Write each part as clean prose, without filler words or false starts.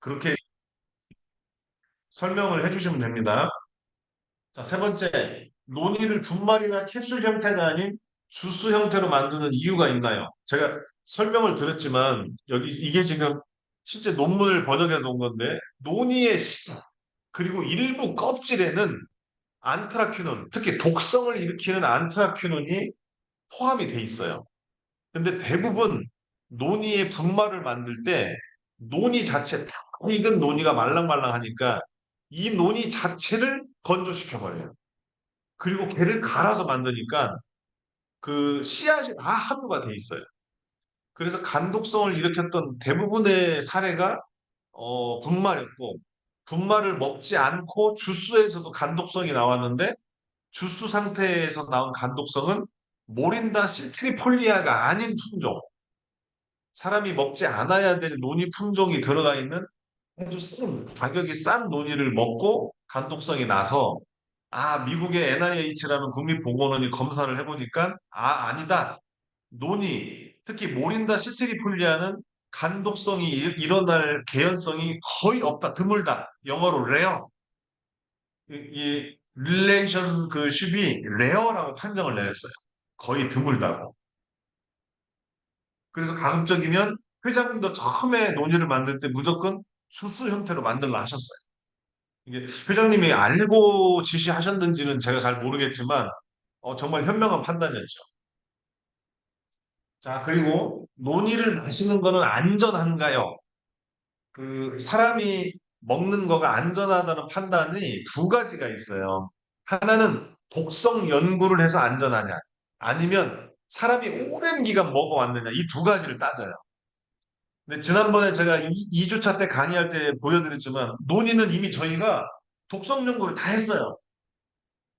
그렇게 설명을 해주시면 됩니다. 자, 세 번째, 논이를 분말이나 캡슐 형태가 아닌 주스 형태로 만드는 이유가 있나요? 제가 설명을 드렸지만 여기 이게 지금 실제 논문을 번역해서 온 건데 논이의 씨 그리고 일부 껍질에는 안트라큐론, 특히 독성을 일으키는 안트라큐론이 포함이 돼 있어요. 근데 대부분 논이의 분말을 만들 때 논이 자체 다 익은 논이가 말랑말랑하니까 이 논이 자체를 건조시켜 버려요. 그리고 걔를 갈아서 만드니까 그 씨앗이 다 함유가 돼 있어요. 그래서 간독성을 일으켰던 대부분의 사례가 분말이었고 분말을 먹지 않고 주스에서도 간독성이 나왔는데 주스 상태에서 나온 간독성은 모린다 시트리폴리아가 아닌 품종, 사람이 먹지 않아야 될 논이 품종이 들어가 있는 아주 가격이 싼 논이를 먹고 간독성이 나서 미국의 NIH라는 국립보건원이 검사를 해보니까 아니다. 논이 특히 모린다 시트리폴리아는 간독성이 일어날 개연성이 거의 없다. 드물다. 영어로 rare. 이 릴레이션 그 쉽이 레어라고 판정을 내렸어요. 거의 드물다고. 그래서 가급적이면 회장님도 처음에 논의를 만들 때 무조건 수수 형태로 만들라 하셨어요. 이게 회장님이 알고 지시하셨는지는 제가 잘 모르겠지만 정말 현명한 판단이었죠. 자, 그리고 논의를 마시는 거는 안전한가요? 그 사람이 먹는 거가 안전하다는 판단이 두 가지가 있어요. 하나는 독성 연구를 해서 안전하냐, 아니면 사람이 오랜 기간 먹어왔느냐, 이 두 가지를 따져요. 근데 지난번에 제가 2주차 때 강의할 때 보여드렸지만 논의는 이미 저희가 독성 연구를 다 했어요.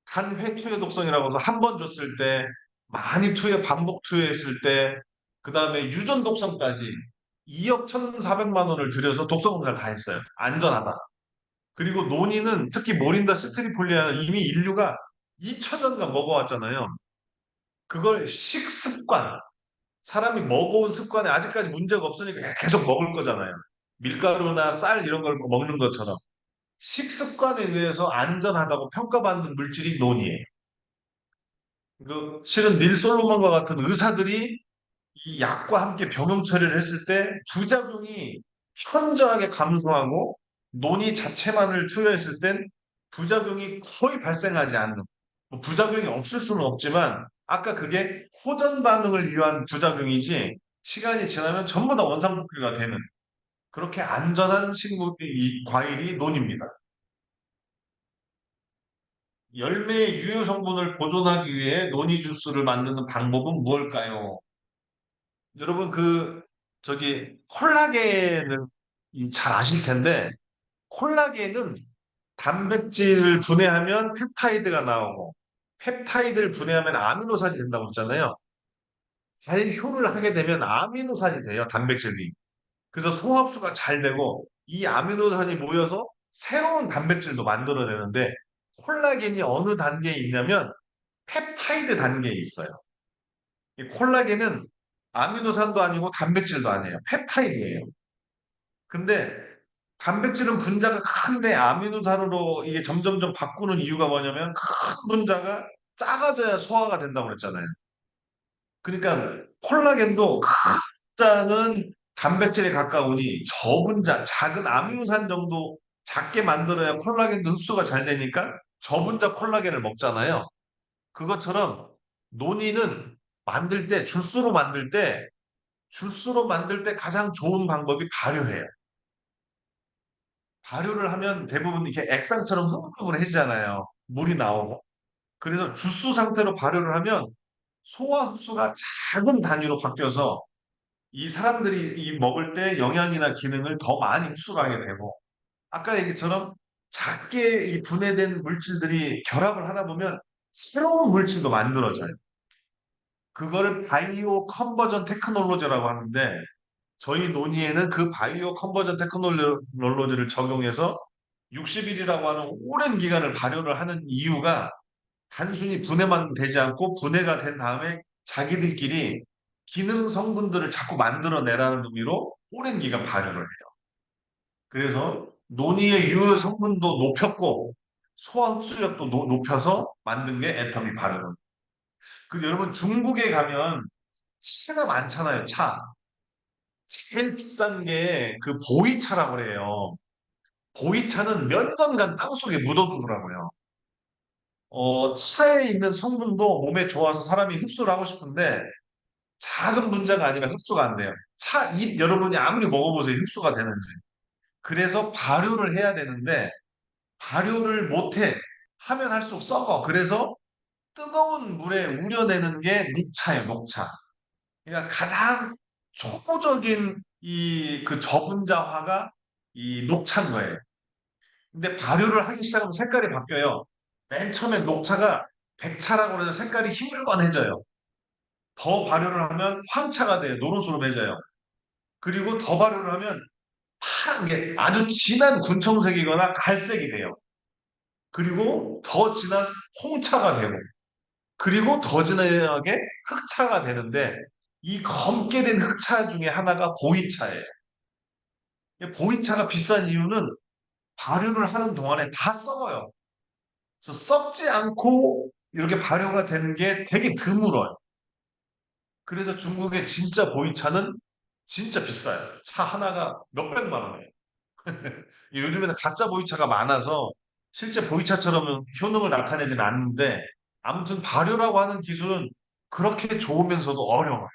간회 투여 독성이라고 해서 한 번 줬을 때, 많이 투여, 반복 투여했을 때, 그 다음에 유전 독성까지 2억 1,400만 원을 들여서 독성 검사를 다 했어요. 안전하다. 그리고 논의는 특히 모린다 스트리폴리아는 이미 인류가 2,000년간 먹어왔잖아요. 그걸 식습관, 사람이 먹어온 습관에 아직까지 문제가 없으니까 계속 먹을 거잖아요. 밀가루나 쌀 이런 걸 먹는 것처럼. 식습관에 의해서 안전하다고 평가받는 물질이 논이에요. 실은 닐 솔로몬과 같은 의사들이 이 약과 함께 병용 처리를 했을 때 부작용이 현저하게 감소하고 논이 자체만을 투여했을 땐 부작용이 거의 발생하지 않는, 뭐 부작용이 없을 수는 없지만 아까 그게 호전 반응을 위한 부작용이지 시간이 지나면 전부 다 원상복귀가 되는 그렇게 안전한 이 과일이 논입니다. 열매의 유효 성분을 보존하기 위해 논이 주스를 만드는 방법은 무엇일까요? 여러분 저기 콜라겐을 잘 아실 텐데 콜라겐은 단백질을 분해하면 펩타이드가 나오고 펩타이드를 분해하면 아미노산이 된다고 했잖아요. 잘 효를 하게 되면 아미노산이 돼요, 단백질이. 그래서 소흡수가 잘 되고 이 아미노산이 모여서 새로운 단백질도 만들어내는데 콜라겐이 어느 단계에 있냐면 펩타이드 단계에 있어요. 이 콜라겐은 아미노산도 아니고 단백질도 아니에요. 펩타이드예요. 근데 단백질은 분자가 큰데 아미노산으로 이게 점점점 바꾸는 이유가 뭐냐면 큰 분자가 작아져야 소화가 된다고 그랬잖아요. 그러니까 콜라겐도 큰 분자는 단백질에 가까우니 저 분자, 작은 아미노산 정도 작게 만들어야 콜라겐도 흡수가 잘 되니까 저 분자 콜라겐을 먹잖아요. 그것처럼 논이는 주스로 만들 때 가장 좋은 방법이 발효해요. 발효를 하면 대부분 이렇게 액상처럼 흐물흐물해지잖아요. 물이 나오고. 그래서 주스 상태로 발효를 하면 소화 흡수가 작은 단위로 바뀌어서 이 사람들이 이 먹을 때 영양이나 기능을 더 많이 흡수를 하게 되고 아까 얘기처럼 작게 이 분해된 물질들이 결합을 하다 보면 새로운 물질도 만들어져요. 그거를 바이오 컨버전 테크놀로지라고 하는데 저희 논의에는 그 바이오 컨버전 테크놀로지를 적용해서 60일이라고 하는 오랜 기간을 발효를 하는 이유가 단순히 분해만 되지 않고 분해가 된 다음에 자기들끼리 기능 성분들을 자꾸 만들어내라는 의미로 오랜 기간 발효를 해요. 그래서 논이의 유효 성분도 높였고 소화 흡수력도 높여서 만든 게 애터미 바르는. 그 여러분 중국에 가면 차가 많잖아요. 차. 제일 비싼 게 그 보이차라고 그래요. 보이차는 몇 년간 땅속에 묻어두더라고요. 차에 있는 성분도 몸에 좋아서 사람이 흡수를 하고 싶은데 작은 문제가 아니라 흡수가 안 돼요. 잎 여러분이 아무리 먹어보세요. 흡수가 되는지. 그래서 발효를 해야 되는데 발효를 못해. 하면 할수록 썩어. 그래서 뜨거운 물에 우려내는 게 녹차예요, 녹차. 그러니까 가장 초보적인 이 그 저분자화가 이 녹차인 거예요. 근데 발효를 하기 시작하면 색깔이 바뀌어요. 맨 처음에 녹차가 백차라고 해서 색깔이 희물건해져요. 더 발효를 하면 황차가 돼요. 노릇으로 맺어요. 그리고 더 발효를 하면 파란 게 아주 진한 군청색이거나 갈색이 돼요. 그리고 더 진한 홍차가 되고, 그리고 더 진하게 흑차가 되는데, 이 검게 된 흑차 중에 하나가 보이차예요. 보이차가 비싼 이유는 발효를 하는 동안에 다 썩어요. 그래서 썩지 않고 이렇게 발효가 되는 게 되게 드물어요. 그래서 중국의 진짜 보이차는 진짜 비싸요. 차 하나가 몇백만 원이에요. 요즘에는 가짜 보이차가 많아서 실제 보이차처럼 효능을 나타내지는 않는데 아무튼 발효라고 하는 기술은 그렇게 좋으면서도 어려워요.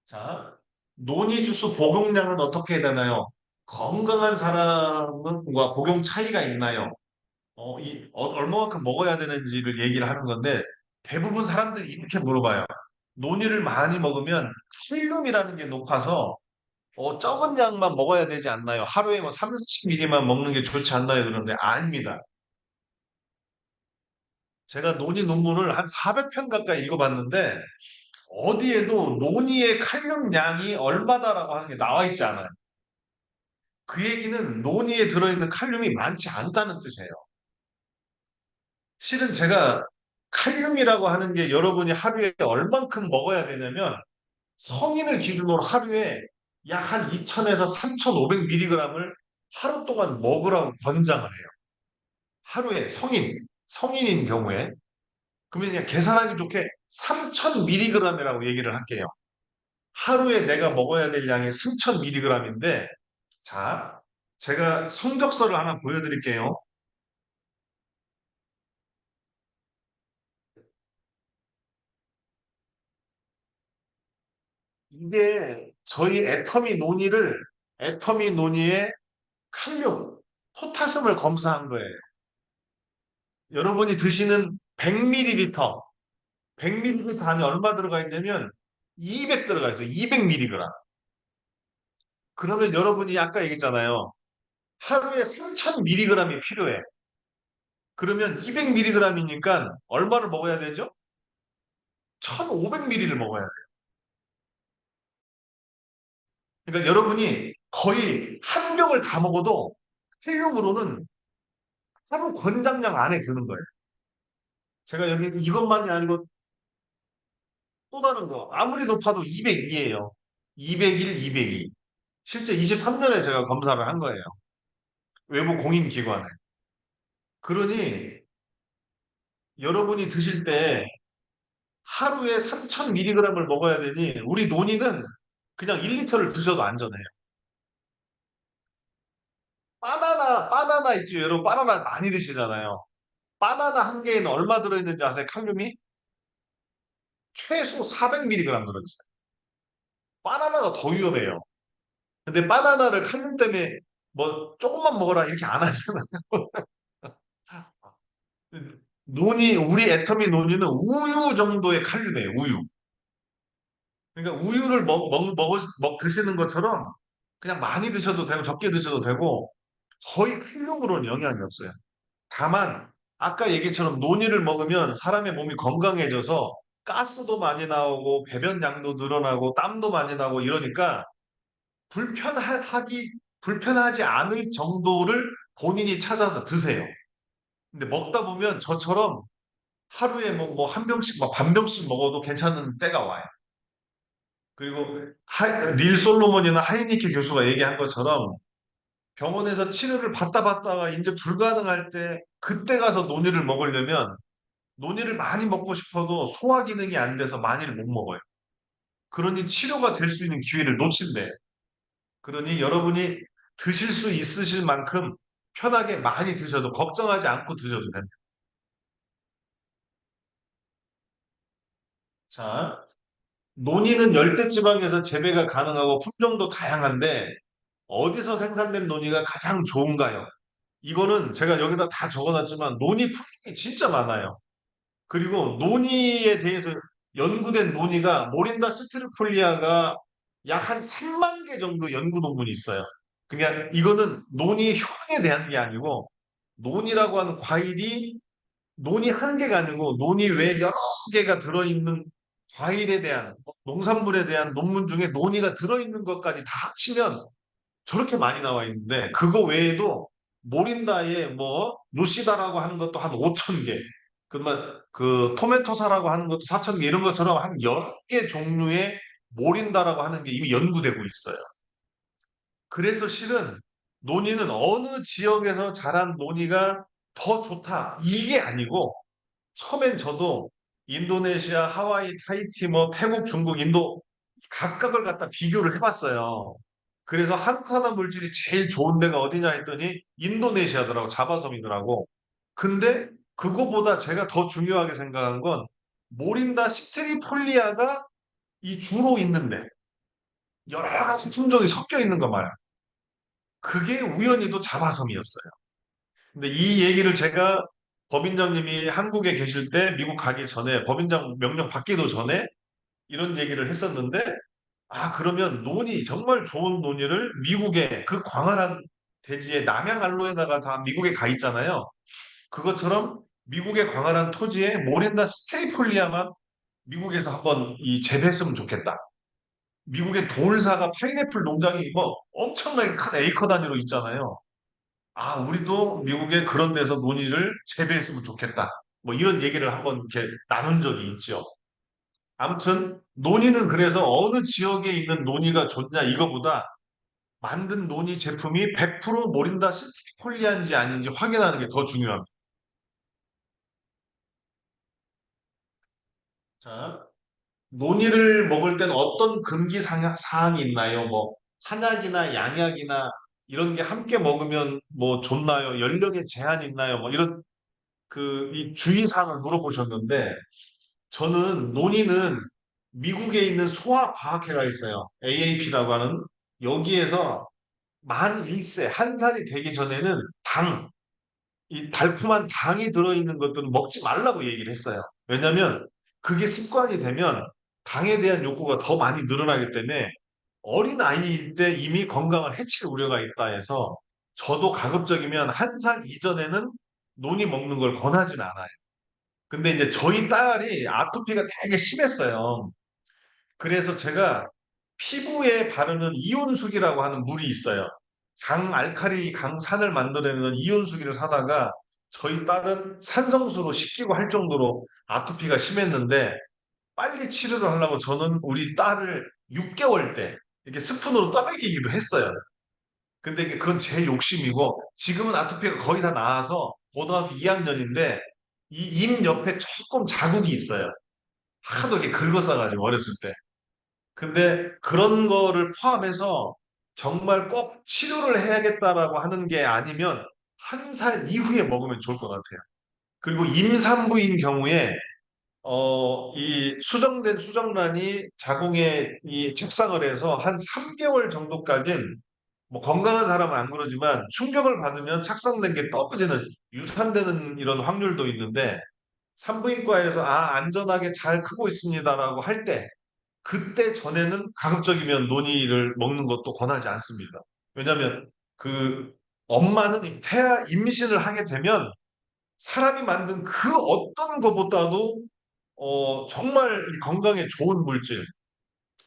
자, 논이 주스 복용량은 어떻게 되나요? 건강한 사람과 복용 차이가 있나요? 얼마만큼 먹어야 되는지를 얘기를 하는 건데 대부분 사람들이 이렇게 물어봐요. 논이를 많이 먹으면 칼륨이라는 게 높아서 적은 양만 먹어야 되지 않나요? 하루에 뭐 3, 40ml만 먹는 게 좋지 않나요? 그런데 아닙니다. 제가 논의 논문을 한 400편 가까이 읽어봤는데 어디에도 논의의 칼륨 양이 얼마다라고 하는 게 나와 있지 않아요. 그 얘기는 논의에 들어있는 칼륨이 많지 않다는 뜻이에요. 실은 제가 칼륨이라고 하는 게 여러분이 하루에 얼만큼 먹어야 되냐면 성인을 기준으로 하루에 약 한 2,000에서 3,500mg을 하루 동안 먹으라고 권장을 해요. 하루에 성인인 경우에. 그러면 그냥 계산하기 좋게 3,000mg이라고 얘기를 할게요. 하루에 내가 먹어야 될 양이 3,000mg인데, 자, 제가 성적서를 하나 보여드릴게요. 이게 저희 애터미 논의의 칼륨, 포타슘을 검사한 거예요. 여러분이 드시는 100ml, 100ml 안에 얼마 들어가 있냐면 200 들어가 있어요. 200mg. 그러면 여러분이 아까 얘기했잖아요. 하루에 3,000mg이 필요해. 그러면 200mg이니까 얼마를 먹어야 되죠? 1,500ml를 먹어야 돼요. 그러니까 여러분이 거의 한 병을 다 먹어도 헬륨으로는 하루 권장량 안에 드는 거예요. 제가 여기 이것만이 아니고 또 다른 거 아무리 높아도 202예요. 201, 202. 실제 23년에 제가 검사를 한 거예요. 외부 공인기관에. 그러니 여러분이 드실 때 하루에 3,000mg을 먹어야 되니 우리 논의는 그냥 1리터를 드셔도 안전해요. 바나나 있죠. 여러분 바나나 많이 드시잖아요. 바나나 한 개에는 얼마 들어있는지 아세요? 칼륨이? 최소 400mg 들어있어요. 바나나가 더 위험해요. 근데 바나나를 칼륨 때문에 뭐 조금만 먹어라 이렇게 안 하잖아요. 우리 애터미 논의는 우유 정도의 칼륨이에요. 우유. 그러니까 우유를 드시는 것처럼 그냥 많이 드셔도 되고 적게 드셔도 되고 거의 칼륨으로는 영향이 없어요. 다만 아까 얘기처럼 논이를 먹으면 사람의 몸이 건강해져서 가스도 많이 나오고 배변량도 늘어나고 땀도 많이 나고 이러니까 불편하기 불편하지 않을 정도를 본인이 찾아서 드세요. 근데 먹다 보면 저처럼 하루에 뭐 한 병씩 막 반 병씩 먹어도 괜찮은 때가 와요. 그리고 닐 솔로몬이나 하이니케 교수가 얘기한 것처럼 병원에서 치료를 받다 받다가 이제 불가능할 때 그때 가서 논이를 먹으려면 논이를 많이 먹고 싶어도 소화 기능이 안 돼서 많이를 못 먹어요. 그러니 치료가 될 수 있는 기회를 놓친대. 그러니 여러분이 드실 수 있으실 만큼 편하게 많이 드셔도 걱정하지 않고 드셔도 됩니다. 자, 논이는 열대지방에서 재배가 가능하고 품종도 다양한데 어디서 생산된 논이가 가장 좋은가요? 이거는 제가 여기다 다 적어놨지만 논이 품종이 진짜 많아요. 그리고 논이에 대해서 연구된 논이가 모린다 스트리폴리아가 약 한 3만 개 정도 연구 논문이 있어요. 그냥 이거는 논이 효능에 대한 게 아니고 논이라고 하는 과일이 논이 한 개가 아니고 논이 외에 여러 개가 들어있는 과일에 대한 농산물에 대한 논문 중에 논이가 들어있는 것까지 다 합치면 저렇게 많이 나와 있는데 그거 외에도 모린다에 뭐 루시다라고 하는 것도 한 5천 개, 그러면 그 토메토사라고 하는 것도 4천 개 이런 것처럼 한 여러 개 종류의 모린다라고 하는 게 이미 연구되고 있어요. 그래서 실은 논이는 어느 지역에서 자란 논이가 더 좋다 이게 아니고 처음엔 저도 인도네시아, 하와이, 타이티, 뭐 태국, 중국, 인도 각각을 갖다 비교를 해봤어요. 그래서 한산화 물질이 제일 좋은 데가 어디냐 했더니 인도네시아더라고, 자바섬이더라고. 근데 그거보다 제가 더 중요하게 생각한 건 모린다 스테리폴리아가 이 주로 있는데 여러 가지 품종이 섞여 있는 거 말이야. 그게 우연히도 자바섬이었어요. 근데 이 얘기를 제가 법인장님이 한국에 계실 때 미국 가기 전에 법인장 명령 받기도 전에 이런 얘기를 했었는데 아 그러면 논이 정말 좋은 논이를 미국에 그 광활한 대지에 남양 알로에다가 다 미국에 가 있잖아요. 그것처럼 미국의 광활한 토지에 모린다 스테이폴리아만 미국에서 한번 이 재배했으면 좋겠다. 미국의 돌사가 파인애플 농장이 뭐 엄청나게 큰 에이커 단위로 있잖아요. 아, 우리도 미국의 그런 데서 논의를 재배했으면 좋겠다. 뭐 이런 얘기를 한번 이렇게 나눈 적이 있죠. 아무튼 논의는 그래서 어느 지역에 있는 논의가 좋냐 이거보다 만든 논의 제품이 100% 모린다 시티콜리아인지 아닌지 확인하는 게 더 중요합니다. 자, 논의를 먹을 땐 어떤 금기 사항이 있나요? 뭐 한약이나 양약이나 이런 게 함께 먹으면 뭐 좋나요? 연령에 제한이 있나요? 뭐 이런 이 주의사항을 물어보셨는데 저는 논의는 미국에 있는 소아과학회가 있어요. AAP라고 하는 여기에서 만 1세, 한 살이 되기 전에는 이 달콤한 당이 들어있는 것들은 먹지 말라고 얘기를 했어요. 왜냐하면 그게 습관이 되면 당에 대한 욕구가 더 많이 늘어나기 때문에 어린 아이일 때 이미 건강을 해칠 우려가 있다 해서 저도 가급적이면 한 살 이전에는 논이 먹는 걸 권하진 않아요. 근데 이제 저희 딸이 아토피가 되게 심했어요. 그래서 제가 피부에 바르는 이온수기라고 하는 물이 있어요. 강알칼리 강산을 만들어내는 이온수기를 사다가 저희 딸은 산성수로 씻기고 할 정도로 아토피가 심했는데 빨리 치료를 하려고 저는 우리 딸을 6개월 때 이렇게 스푼으로 떠먹이기도 했어요. 근데 그건 제 욕심이고 지금은 아토피가 거의 다 나아서 고등학교 2학년인데 이 입 옆에 조금 자국이 있어요. 하도 이렇게 긁어싸가지고 어렸을 때. 근데 그런 거를 포함해서 정말 꼭 치료를 해야겠다라고 하는 게 아니면 한 살 이후에 먹으면 좋을 것 같아요. 그리고 임산부인 경우에 이 수정된 수정란이 자궁에 이 책상을 해서 한 3개월 정도까지는 뭐 건강한 사람은 안 그러지만 충격을 받으면 착상된 게 떨어지는 유산되는 이런 확률도 있는데 산부인과에서 아 안전하게 잘 크고 있습니다라고 할 때 그때 전에는 가급적이면 논이를 먹는 것도 권하지 않습니다. 왜냐하면 그 엄마는 태아 임신을 하게 되면 사람이 만든 그 어떤 것보다도 정말 이 건강에 좋은 물질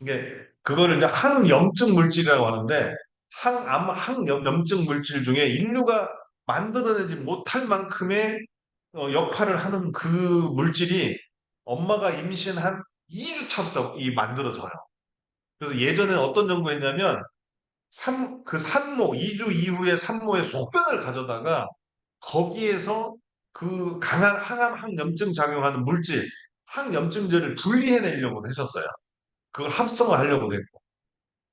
이게 그거를 이제 항염증 물질이라고 하는데 항염증 물질 중에 인류가 만들어내지 못할 만큼의 역할을 하는 그 물질이 엄마가 임신한 2주 차부터 이 만들어져요. 그래서 예전에 어떤 연구했냐면 그 산모, 2주 이후에 산모의 소변을 가져다가 거기에서 그 강한 항염증 작용하는 물질, 항염증제를 분리해내려고 했었어요. 그걸 합성을 하려고 했고.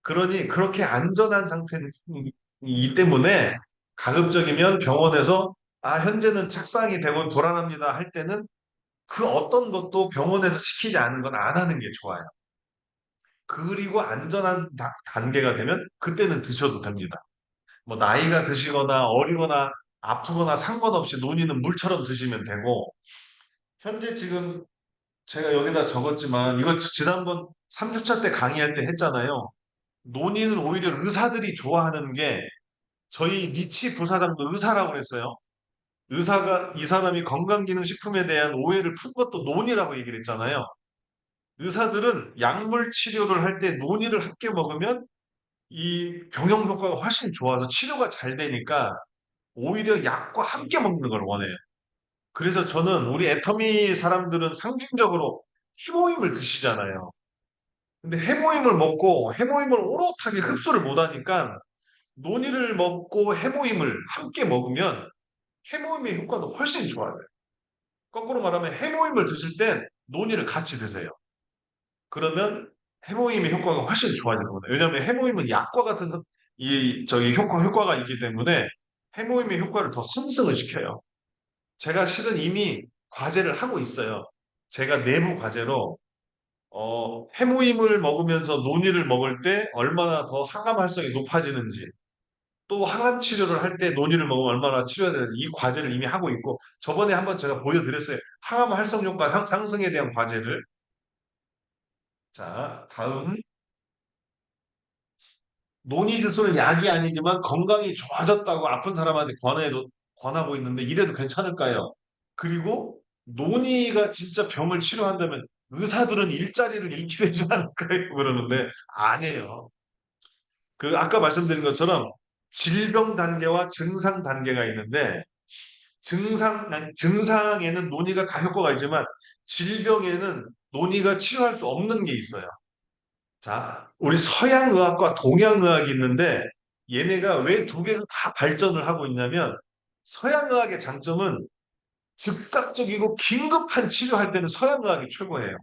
그러니 그렇게 안전한 상태이기 때문에 가급적이면 병원에서 현재는 착상이 되고 불안합니다 할 때는 그 어떤 것도 병원에서 시키지 않은 건 안 하는 게 좋아요. 그리고 안전한 단계가 되면 그때는 드셔도 됩니다. 뭐 나이가 드시거나 어리거나 아프거나 상관없이 논의는 물처럼 드시면 되고 현재 지금 제가 여기다 적었지만 이거 지난번 3주차 때 강의할 때 했잖아요. 논의는 오히려 의사들이 좋아하는 게 저희 리치 부사장도 의사라고 그랬어요. 의사가 이 사람이 건강기능식품에 대한 오해를 푼 것도 논의라고 얘기를 했잖아요. 의사들은 약물 치료를 할 때 논의를 함께 먹으면 이 병용 효과가 훨씬 좋아서 치료가 잘 되니까 오히려 약과 함께 먹는 걸 원해요. 그래서 저는 우리 애터미 사람들은 상징적으로 해모임을 드시잖아요. 근데 해모임을 먹고 해모임을 오롯하게 흡수를 못하니까 논이를 먹고 해모임을 함께 먹으면 해모임의 효과도 훨씬 좋아요. 거꾸로 말하면 해모임을 드실 땐 논이를 같이 드세요. 그러면 해모임의 효과가 훨씬 좋아지는 거예요. 왜냐하면 해모임은 약과 같은 이 저기 효과가 있기 때문에 해모임의 효과를 더 상승을 시켜요. 제가 실은 이미 과제를 하고 있어요. 제가 내부 과제로 해모임을 먹으면서 논이를 먹을 때 얼마나 더 항암 활성이 높아지는지 또 항암 치료를 할 때 논이를 먹으면 얼마나 치료해야 되는지 이 과제를 이미 하고 있고 저번에 한번 제가 보여드렸어요. 항암 활성 효과 상승에 대한 과제를. 자, 다음 논이 주스는 약이 아니지만 건강이 좋아졌다고 아픈 사람한테 권하고 있는데 이래도 괜찮을까요? 그리고 논이가 진짜 병을 치료한다면 의사들은 일자리를 잃게 되지 않을까요? 그러는데 아니에요. 그 아까 말씀드린 것처럼 질병 단계와 증상 단계가 있는데 증상에는 논이가 다 효과가 있지만 질병에는 논이가 치료할 수 없는 게 있어요. 자, 우리 서양의학과 동양의학이 있는데 얘네가 왜 두 개를 다 발전을 하고 있냐면 서양의학의 장점은 즉각적이고 긴급한 치료할 때는 서양의학이 최고예요.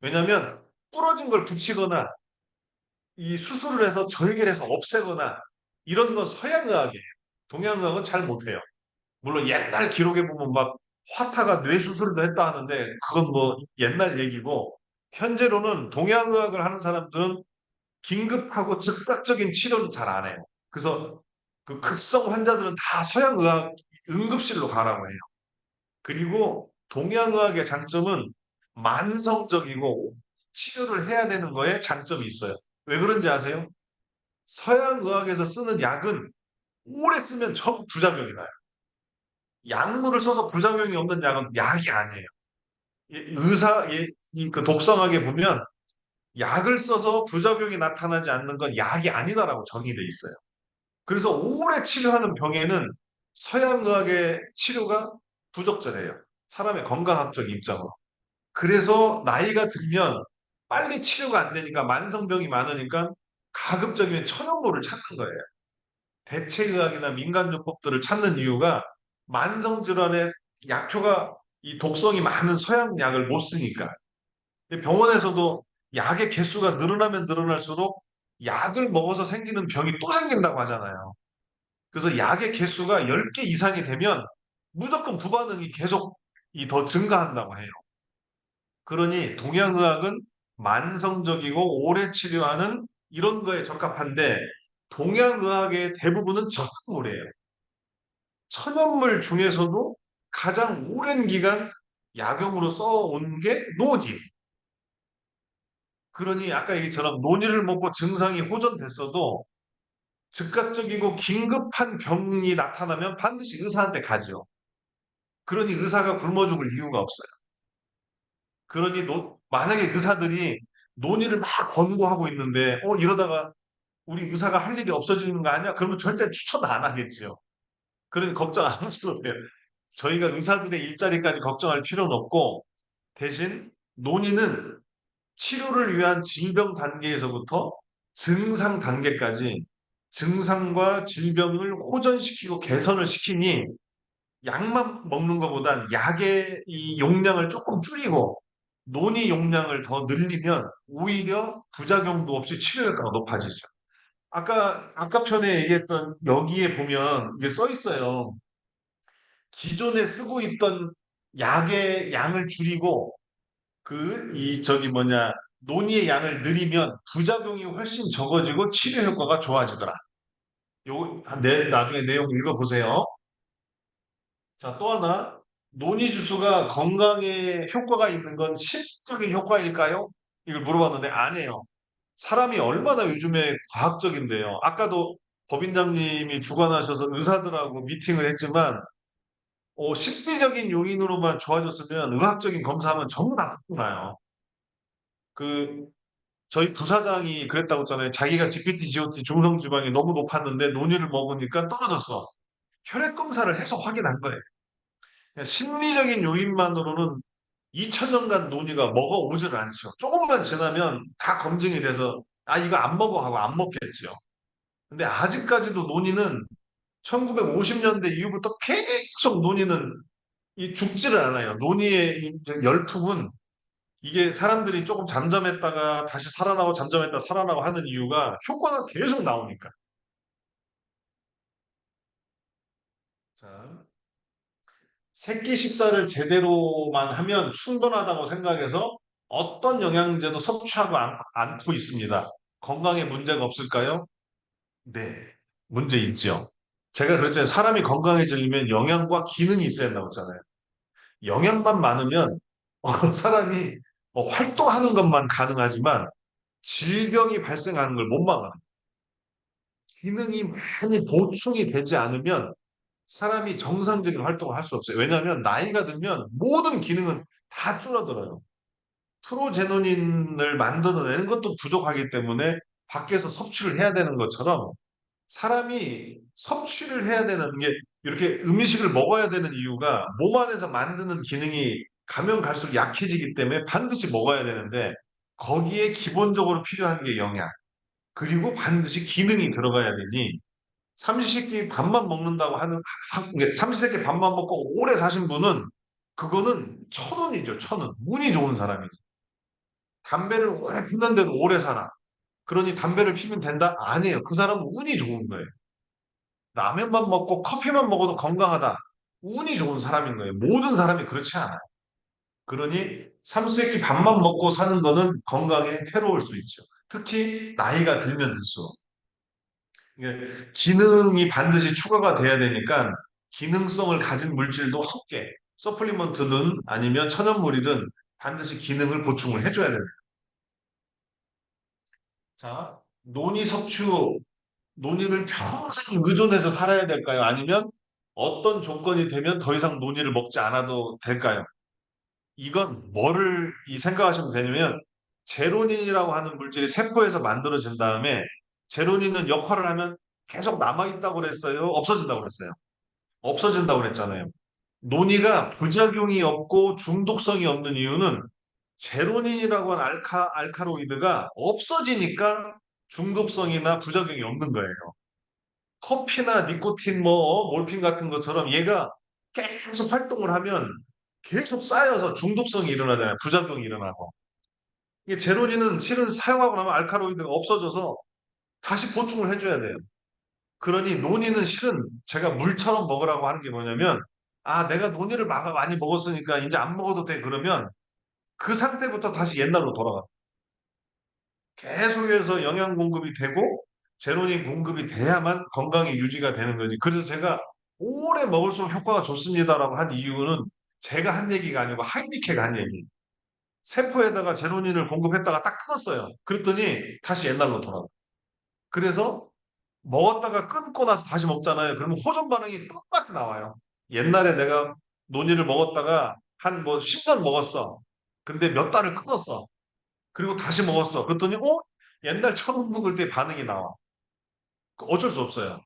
왜냐하면 부러진 걸 붙이거나 이 수술을 해서 절개해서 없애거나 이런 건 서양의학이에요. 동양의학은 잘 못해요. 물론 옛날 기록에 보면 막 화타가 뇌 수술도 했다 하는데 그건 뭐 옛날 얘기고 현재로는 동양의학을 하는 사람들은 긴급하고 즉각적인 치료는 잘 안 해요. 그래서 그 급성 환자들은 다 서양의학 응급실로 가라고 해요. 그리고 동양의학의 장점은 만성적이고 치료를 해야 되는 거에 장점이 있어요. 왜 그런지 아세요? 서양의학에서 쓰는 약은 오래 쓰면 전 부작용이 나요. 약물을 써서 부작용이 없는 약은 약이 아니에요. 그 독성학에 보면 약을 써서 부작용이 나타나지 않는 건 약이 아니다라고 정의돼 있어요. 그래서 오래 치료하는 병에는 서양의학의 치료가 부적절해요. 사람의 건강학적 입장으로. 그래서 나이가 들면 빨리 치료가 안 되니까 만성병이 많으니까 가급적이면 천연모를 찾는 거예요. 대체의학이나 민간요법들을 찾는 이유가 만성질환의 약효가 이 독성이 많은 서양약을 못 쓰니까. 근데 병원에서도 약의 개수가 늘어나면 늘어날수록 약을 먹어서 생기는 병이 또 생긴다고 하잖아요. 그래서 약의 개수가 10개 이상이 되면 무조건 부반응이 계속 더 증가한다고 해요. 그러니 동양의학은 만성적이고 오래 치료하는 이런 거에 적합한데 동양의학의 대부분은 천연물이에요. 천연물 중에서도 가장 오랜 기간 약용으로 써온 게 노지. 그러니 아까 얘기처럼 노니를 먹고 증상이 호전됐어도 즉각적이고 긴급한 병이 나타나면 반드시 의사한테 가죠. 그러니 의사가 굶어 죽을 이유가 없어요. 그러니 만약에 의사들이 논의를 막 권고하고 있는데 이러다가 우리 의사가 할 일이 없어지는 거 아니야? 그러면 절대 추천 안 하겠죠. 그러니 걱정 안 하셔도 돼요. 저희가 의사들의 일자리까지 걱정할 필요는 없고 대신 논의는 치료를 위한 질병 단계에서부터 증상 단계까지 증상과 질병을 호전시키고 개선을 시키니 약만 먹는 것보단 약의 이 용량을 조금 줄이고 논의 용량을 더 늘리면 오히려 부작용도 없이 치료 효과가 높아지죠. 아까 편에 얘기했던 여기에 보면 이게 써 있어요. 기존에 쓰고 있던 약의 양을 줄이고 저기 뭐냐, 논의의 양을 늘리면 부작용이 훨씬 적어지고 치료 효과가 좋아지더라. 나중에 내용 읽어보세요. 자, 또 하나. 논의 주스가 건강에 효과가 있는 건 실질적인 효과일까요? 이걸 물어봤는데 아니에요. 사람이 얼마나 요즘에 과학적인데요. 아까도 법인장님이 주관하셔서 의사들하고 미팅을 했지만 심리적인 요인으로만 좋아졌으면 의학적인 검사하면 전부 나쁘나요. 그 저희 부사장이 그랬다고 했잖아요. 자기가 GPT, GOT 중성지방이 너무 높았는데 논의를 먹으니까 떨어졌어. 혈액 검사를 해서 확인한 거예요. 그냥 심리적인 요인만으로는 2000년간 논의가 먹어오질 않죠. 조금만 지나면 다 검증이 돼서 아 이거 안 먹어 하고 안 먹겠지요. 근데 아직까지도 논의는 1950년대 이후부터 계속 논의는 죽지를 않아요. 논의의 이 열풍은 이게 사람들이 조금 잠잠했다가 다시 살아나고 잠잠했다 살아나고 하는 이유가 효과가 계속 나오니까. 자, 새끼 식사를 제대로만 하면 충분하다고 생각해서 어떤 영양제도 섭취하고 않고 있습니다. 건강에 문제가 없을까요? 네, 문제 있죠. 제가 그랬잖아요. 사람이 건강해지려면 영양과 기능이 있어야 된다고 했잖아요. 영양만 많으면 사람이 활동하는 것만 가능하지만 질병이 발생하는 걸 못 막아요. 기능이 많이 보충이 되지 않으면 사람이 정상적인 활동을 할 수 없어요. 왜냐하면 나이가 들면 모든 기능은 다 줄어들어요. 프로제노닌을 만들어내는 것도 부족하기 때문에 밖에서 섭취를 해야 되는 것처럼 사람이 섭취를 해야 되는 게 이렇게 음식을 먹어야 되는 이유가 몸 안에서 만드는 기능이 가면 갈수록 약해지기 때문에 반드시 먹어야 되는데 거기에 기본적으로 필요한 게 영양 그리고 반드시 기능이 들어가야 되니 삼시세끼 밥만 먹는다고 삼시세끼 밥만 먹고 오래 사신 분은 그거는 천운이죠, 천운. 운이 좋은 사람이죠. 담배를 오래 피는데도 오래 살아. 그러니 담배를 피면 된다? 아니에요. 그 사람은 운이 좋은 거예요. 라면만 먹고 커피만 먹어도 건강하다. 운이 좋은 사람인 거예요. 모든 사람이 그렇지 않아요. 그러니 삼시세끼 밥만 먹고 사는 거는 건강에 해로울 수 있죠. 특히 나이가 들면 들수록. 이게 기능이 반드시 추가가 돼야 되니까 기능성을 가진 물질도 함께 서플리먼트든 아니면 천연물이든 반드시 기능을 보충을 해줘야 됩니다. 자, 논의를 평생 의존해서 살아야 될까요? 아니면 어떤 조건이 되면 더 이상 논의를 먹지 않아도 될까요? 이건 이 생각하시면 되냐면 제로닌이라고 하는 물질이 세포에서 만들어진 다음에 제로닌은 역할을 하면 계속 남아있다고 그랬어요? 없어진다고 그랬어요? 없어진다고 그랬잖아요. 논이가 부작용이 없고 중독성이 없는 이유는 제로닌이라고 하는 알카로이드가 없어지니까 중독성이나 부작용이 없는 거예요. 커피나 니코틴, 몰핀 같은 것처럼 얘가 계속 활동을 하면 계속 쌓여서 중독성이 일어나잖아요. 부작용이 일어나고. 이게 제로닌은 실은 사용하고 나면 알카로이드가 없어져서 다시 보충을 해줘야 돼요. 그러니 논이는 실은 제가 물처럼 먹으라고 하는 게 뭐냐면, 아, 내가 논이를 많이 먹었으니까 이제 안 먹어도 돼. 그러면 그 상태부터 다시 옛날로 돌아가. 계속해서 영양 공급이 되고, 제로닌 공급이 돼야만 건강이 유지가 되는 거지. 그래서 제가 오래 먹을수록 효과가 좋습니다라고 한 이유는 제가 한 얘기가 아니고 하이니케가 한 얘기. 세포에다가 제로닌을 공급했다가 딱 끊었어요. 그랬더니 다시 옛날로 돌아가. 그래서 먹었다가 끊고 나서 다시 먹잖아요. 그러면 호전 반응이 똑같이 나와요. 옛날에 내가 논이를 먹었다가 한 뭐 10년 먹었어. 근데 몇 달을 끊었어. 그리고 다시 먹었어. 그랬더니 옛날 처음 먹을 때 반응이 나와. 어쩔 수 없어요.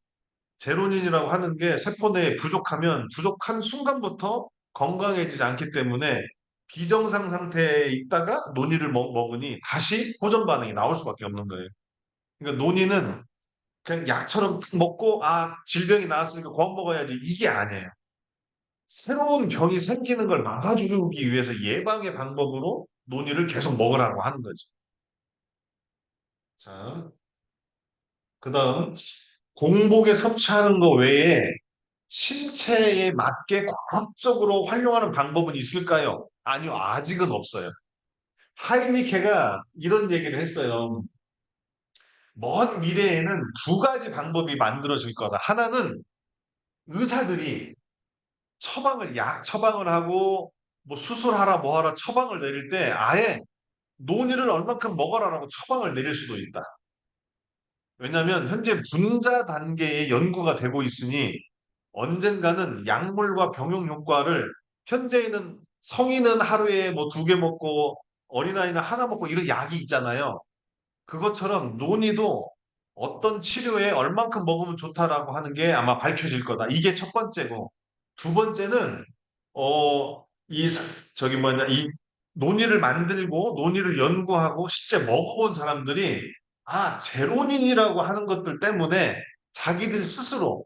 제로닌이라고 하는 게 세포 내에 부족하면 부족한 순간부터 건강해지지 않기 때문에 비정상 상태에 있다가 논이를 먹으니 다시 호전 반응이 나올 수밖에 없는 거예요. 그러니까 논이는 그냥 약처럼 딱 먹고 아 질병이 나왔으니까 약 먹어야지 이게 아니에요. 새로운 병이 생기는 걸 막아주기 위해서 예방의 방법으로 논이를 계속 먹으라고 하는 거죠. 자, 그다음 공복에 섭취하는 거 외에 신체에 맞게 과학적으로 활용하는 방법은 있을까요? 아니요, 아직은 없어요. 하이니케가 이런 얘기를 했어요. 먼 미래에는 두 가지 방법이 만들어질 거다. 하나는 의사들이 약 처방을 하고 뭐 수술하라 뭐 하라 처방을 내릴 때 아예 논의를 얼만큼 먹어라라고 처방을 내릴 수도 있다. 왜냐하면 현재 분자 단계의 연구가 되고 있으니 언젠가는 약물과 병용 효과를 현재는 성인은 하루에 뭐 두 개 먹고 어린아이는 하나 먹고 이런 약이 있잖아요. 그것처럼 논의도 어떤 치료에 얼만큼 먹으면 좋다라고 하는 게 아마 밝혀질 거다. 이게 첫 번째고 두 번째는 저기 뭐냐 이 논의를 만들고 논의를 연구하고 실제 먹어본 사람들이 제로닌이라고 하는 것들 때문에 자기들 스스로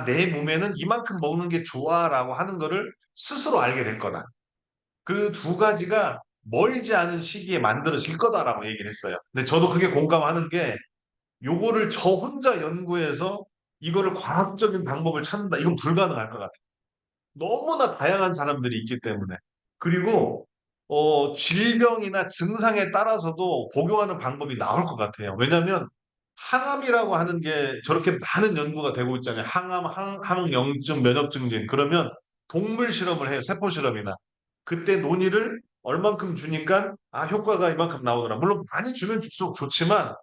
내 몸에는 이만큼 먹는 게 좋아라고 하는 거를 스스로 알게 될 거다. 그 두 가지가 멀지 않은 시기에 만들어질 거다라고 얘기를 했어요. 근데 저도 그게 공감하는 게 요거를 저 혼자 연구해서 이거를 과학적인 방법을 찾는다. 이건 불가능할 것 같아요. 너무나 다양한 사람들이 있기 때문에. 그리고 질병이나 증상에 따라서도 복용하는 방법이 나올 것 같아요. 왜냐하면 항암이라고 하는 게 저렇게 많은 연구가 되고 있잖아요. 항암, 항염증, 면역증진. 그러면 동물 실험을 해요. 세포 실험이나. 그때 논의를 얼만큼 주니까 효과가 이만큼 나오더라. 물론 많이 주면 줄수록 좋지만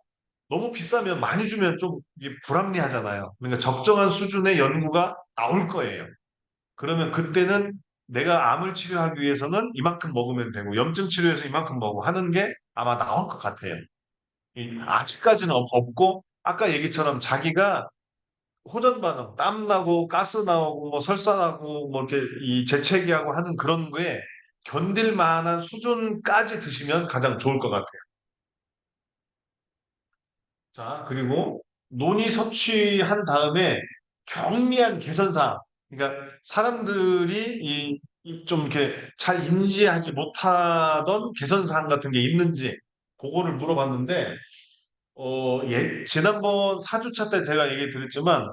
너무 비싸면 많이 주면 좀 이게 불합리하잖아요. 그러니까 적정한 수준의 연구가 나올 거예요. 그러면 그때는 내가 암을 치료하기 위해서는 이만큼 먹으면 되고 염증 치료해서 이만큼 먹고 하는 게 아마 나올 것 같아요. 아직까지는 없고 아까 얘기처럼 자기가 호전 반응, 땀 나고 가스 나오고 뭐 설사 나고 뭐 이렇게 이 재채기하고 하는 그런 거에 견딜 만한 수준까지 드시면 가장 좋을 것 같아요. 자, 그리고 논이 섭취한 다음에 경미한 개선사항, 그러니까 사람들이 좀 이렇게 잘 인지하지 못하던 개선사항 같은 게 있는지 그거를 물어봤는데, 지난번 4주차 때 제가 얘기 드렸지만,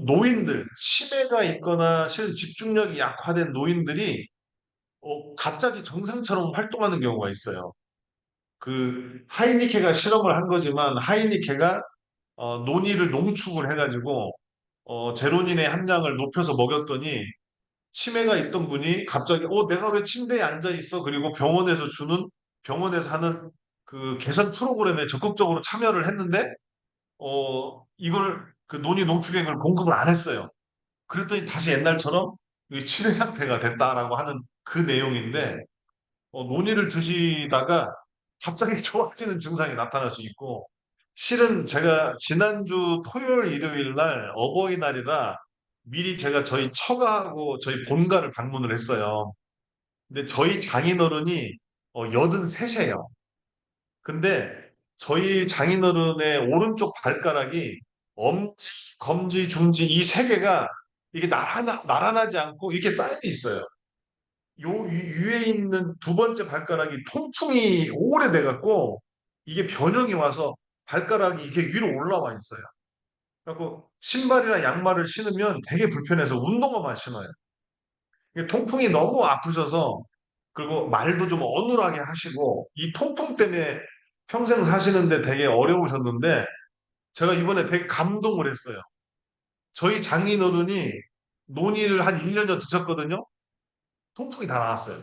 노인들, 치매가 있거나 실은 집중력이 약화된 노인들이 갑자기 정상처럼 활동하는 경우가 있어요. 그 하이니케가 실험을 한 거지만 하이니케가 논이를 농축을 해가지고 제로닌의 함량을 높여서 먹였더니 치매가 있던 분이 갑자기 내가 왜 침대에 앉아 있어? 그리고 병원에서 하는 그 개선 프로그램에 적극적으로 참여를 했는데 이걸 그 논이 농축액을 공급을 안 했어요. 그랬더니 다시 옛날처럼 이 치매 상태가 됐다라고 하는 그 내용인데 논이를 드시다가 갑자기 좋아지는 증상이 나타날 수 있고, 실은 제가 지난주 토요일, 일요일 날 어버이날이라 미리 제가 저희 처가하고 저희 본가를 방문을 했어요. 근데 저희 장인어른이 83이에요. 근데 저희 장인어른의 오른쪽 발가락이 엄지, 검지, 중지 이 세 개가 이게 나란하지 않고 이렇게 쌓여 있어요. 위에 있는 두 번째 발가락이 통풍이 오래돼 갖고 이게 변형이 와서 발가락이 이렇게 위로 올라와 있어요. 그래갖고 신발이나 양말을 신으면 되게 불편해서 운동화만 신어요. 이게 통풍이 너무 아프셔서 그리고 말도 좀 어눌하게 하시고 이 통풍 때문에 평생 사시는데 되게 어려우셨는데 제가 이번에 되게 감동을 했어요. 저희 장인어른이 논의를 한 1년여 드셨거든요. 통풍이 다 나았어요.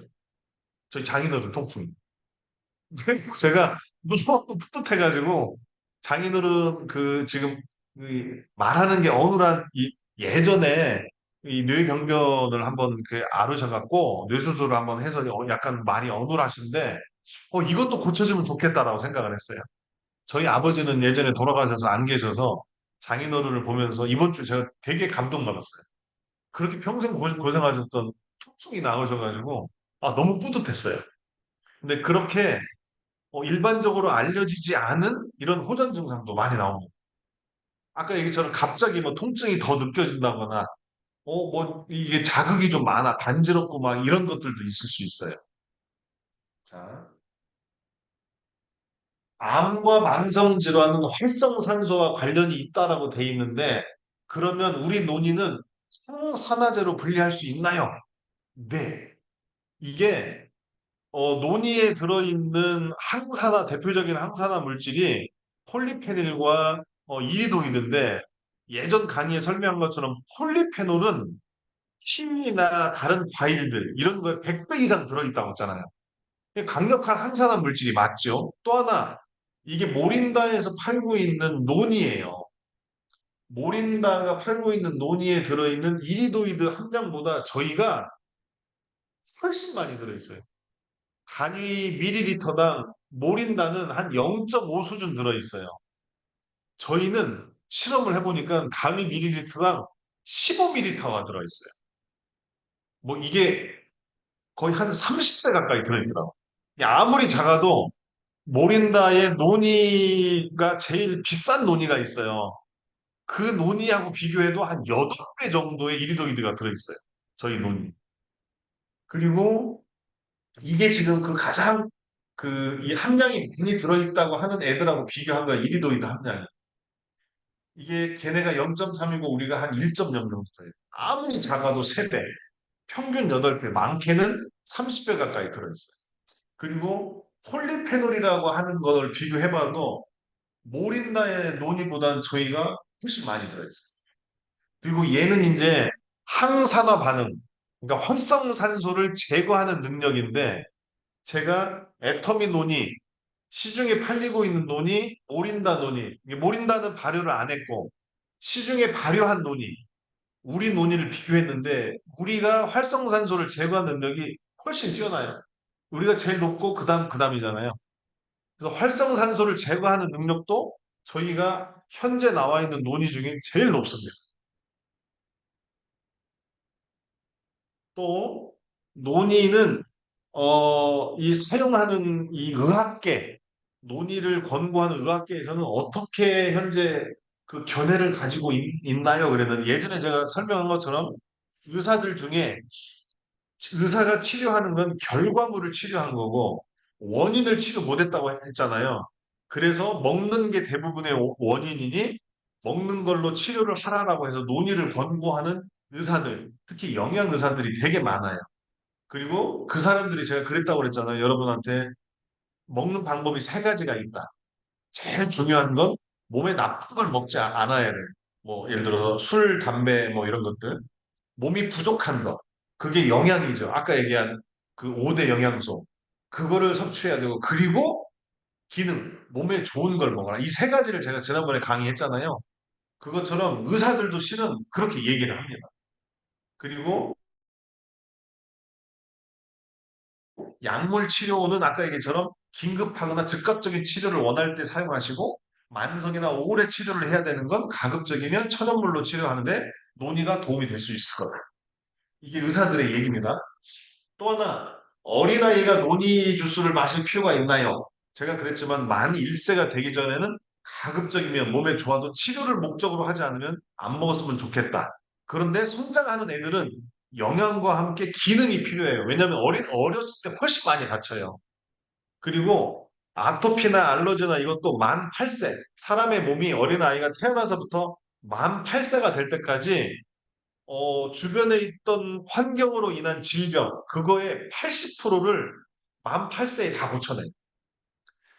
저희 장인어른 통풍이. 제가 너무 뿌듯해가지고 장인어른 그 지금 말하는 게 어눌한 예전에 이 뇌경변을 한번 그 앓으셔갖고 뇌수술을 한번 해서 약간 말이 어눌하신데 이것도 고쳐지면 좋겠다라고 생각을 했어요. 저희 아버지는 예전에 돌아가셔서 안 계셔서 장인어른을 보면서 이번 주 제가 되게 감동받았어요. 그렇게 평생 고생하셨던 툭툭이 나오셔가지고 너무 뿌듯했어요. 근데 그렇게 일반적으로 알려지지 않은 이런 호전 증상도 많이 나옵니다. 아까 얘기처럼 갑자기 뭐 통증이 더 느껴진다거나, 뭐 이게 자극이 좀 많아, 간지럽고 막 이런 것들도 있을 수 있어요. 자, 암과 만성질환은 활성산소와 관련이 있다라고 돼 있는데, 그러면 우리 논의는 항산화제로 분리할 수 있나요? 네. 이게 논의에 들어있는 항산화, 대표적인 항산화 물질이 폴리페놀과 이리도이드인데, 예전 강의에 설명한 것처럼 폴리페놀은 키위나 다른 과일들 이런 거에 100배 이상 들어있다고 했잖아요. 강력한 항산화 물질이 맞죠. 또 하나, 이게 모린다에서 팔고 있는 논이에요. 모린다가 팔고 있는 논이에 들어있는 이리도이드 함량보다 저희가 훨씬 많이 들어있어요. 단위 밀리리터당 모린다는 한 0.5 수준 들어있어요. 저희는 실험을 해보니까 단위 밀리리터당 15ml가 들어있어요. 뭐 이게 거의 한 30배 가까이 들어있더라고요. 아무리 작아도 모린다의 논이가 제일 비싼 논이가 있어요. 그 논이하고 비교해도 한 8배 정도의 이리도이드가 들어있어요. 저희 논이. 그리고 이게 지금 그 가장 이 함량이 많이 들어있다고 하는 애들하고 비교한 거야. 이리도이드 함량이. 이게 걔네가 0.3이고 우리가 한 1.0 정도 돼요. 아무리 작아도 3배, 평균 8배, 많게는 30배 가까이 들어있어요. 그리고 폴리페놀이라고 하는 걸 비교해봐도 모린다의 논이보다는 저희가 훨씬 많이 들어있어요. 그리고 얘는 이제 항산화 반응, 그러니까 활성산소를 제거하는 능력인데 제가 애터미 논이 시중에 팔리고 있는 논이 모린다 논이 이게 모린다는 발효를 안 했고 시중에 발효한 논이 우리 논이를 비교했는데 우리가 활성산소를 제거하는 능력이 훨씬 뛰어나요. 우리가 제일 높고 그다음이잖아요. 그래서 활성산소를 제거하는 능력도 저희가 현재 나와 있는 논이 중에 제일 높습니다. 또 논의는 이 사용하는 이 의학계 논의를 권고하는 의학계에서는 어떻게 현재 그 견해를 가지고 나요 그랬는데 예전에 제가 설명한 것처럼 의사들 중에 의사가 치료하는 건 결과물을 치료한 거고 원인을 치료 못했다고 했잖아요. 그래서 먹는 게 대부분의 원인이니 먹는 걸로 치료를 하라라고 해서 논의를 권고하는 의사들, 특히 영양 의사들이 되게 많아요. 그리고 그 사람들이 제가 그랬다고 그랬잖아요. 여러분한테 먹는 방법이 3가지가 있다. 제일 중요한 건 몸에 나쁜 걸 먹지 않아야 돼. 뭐 예를 들어서 술, 담배 뭐 이런 것들. 몸이 부족한 거. 그게 영양이죠. 아까 얘기한 그 5대 영양소. 그거를 섭취해야 되고 그리고 기능, 몸에 좋은 걸 먹어라. 이 3가지를 제가 지난번에 강의했잖아요. 그것처럼 의사들도 실은 그렇게 얘기를 합니다. 그리고 약물 치료는 아까 얘기처럼 긴급하거나 즉각적인 치료를 원할 때 사용하시고 만성이나 오래 치료를 해야 되는 건 가급적이면 천연물로 치료하는데 논의가 도움이 될 수 있을 거다. 이게 의사들의 얘기입니다. 또 하나, 어린아이가 논이 주스를 마실 필요가 있나요? 제가 그랬지만 만 1세가 되기 전에는 가급적이면 몸에 좋아도 치료를 목적으로 하지 않으면 안 먹었으면 좋겠다. 그런데 성장하는 애들은 영양과 함께 기능이 필요해요. 왜냐하면 어렸을 때 훨씬 많이 다쳐요. 그리고 아토피나 알러지나 이것도 만 8세, 사람의 몸이 어린아이가 태어나서부터 만 8세가 될 때까지 주변에 있던 환경으로 인한 질병, 그거의 80%를 만 8세에 다 고쳐내요.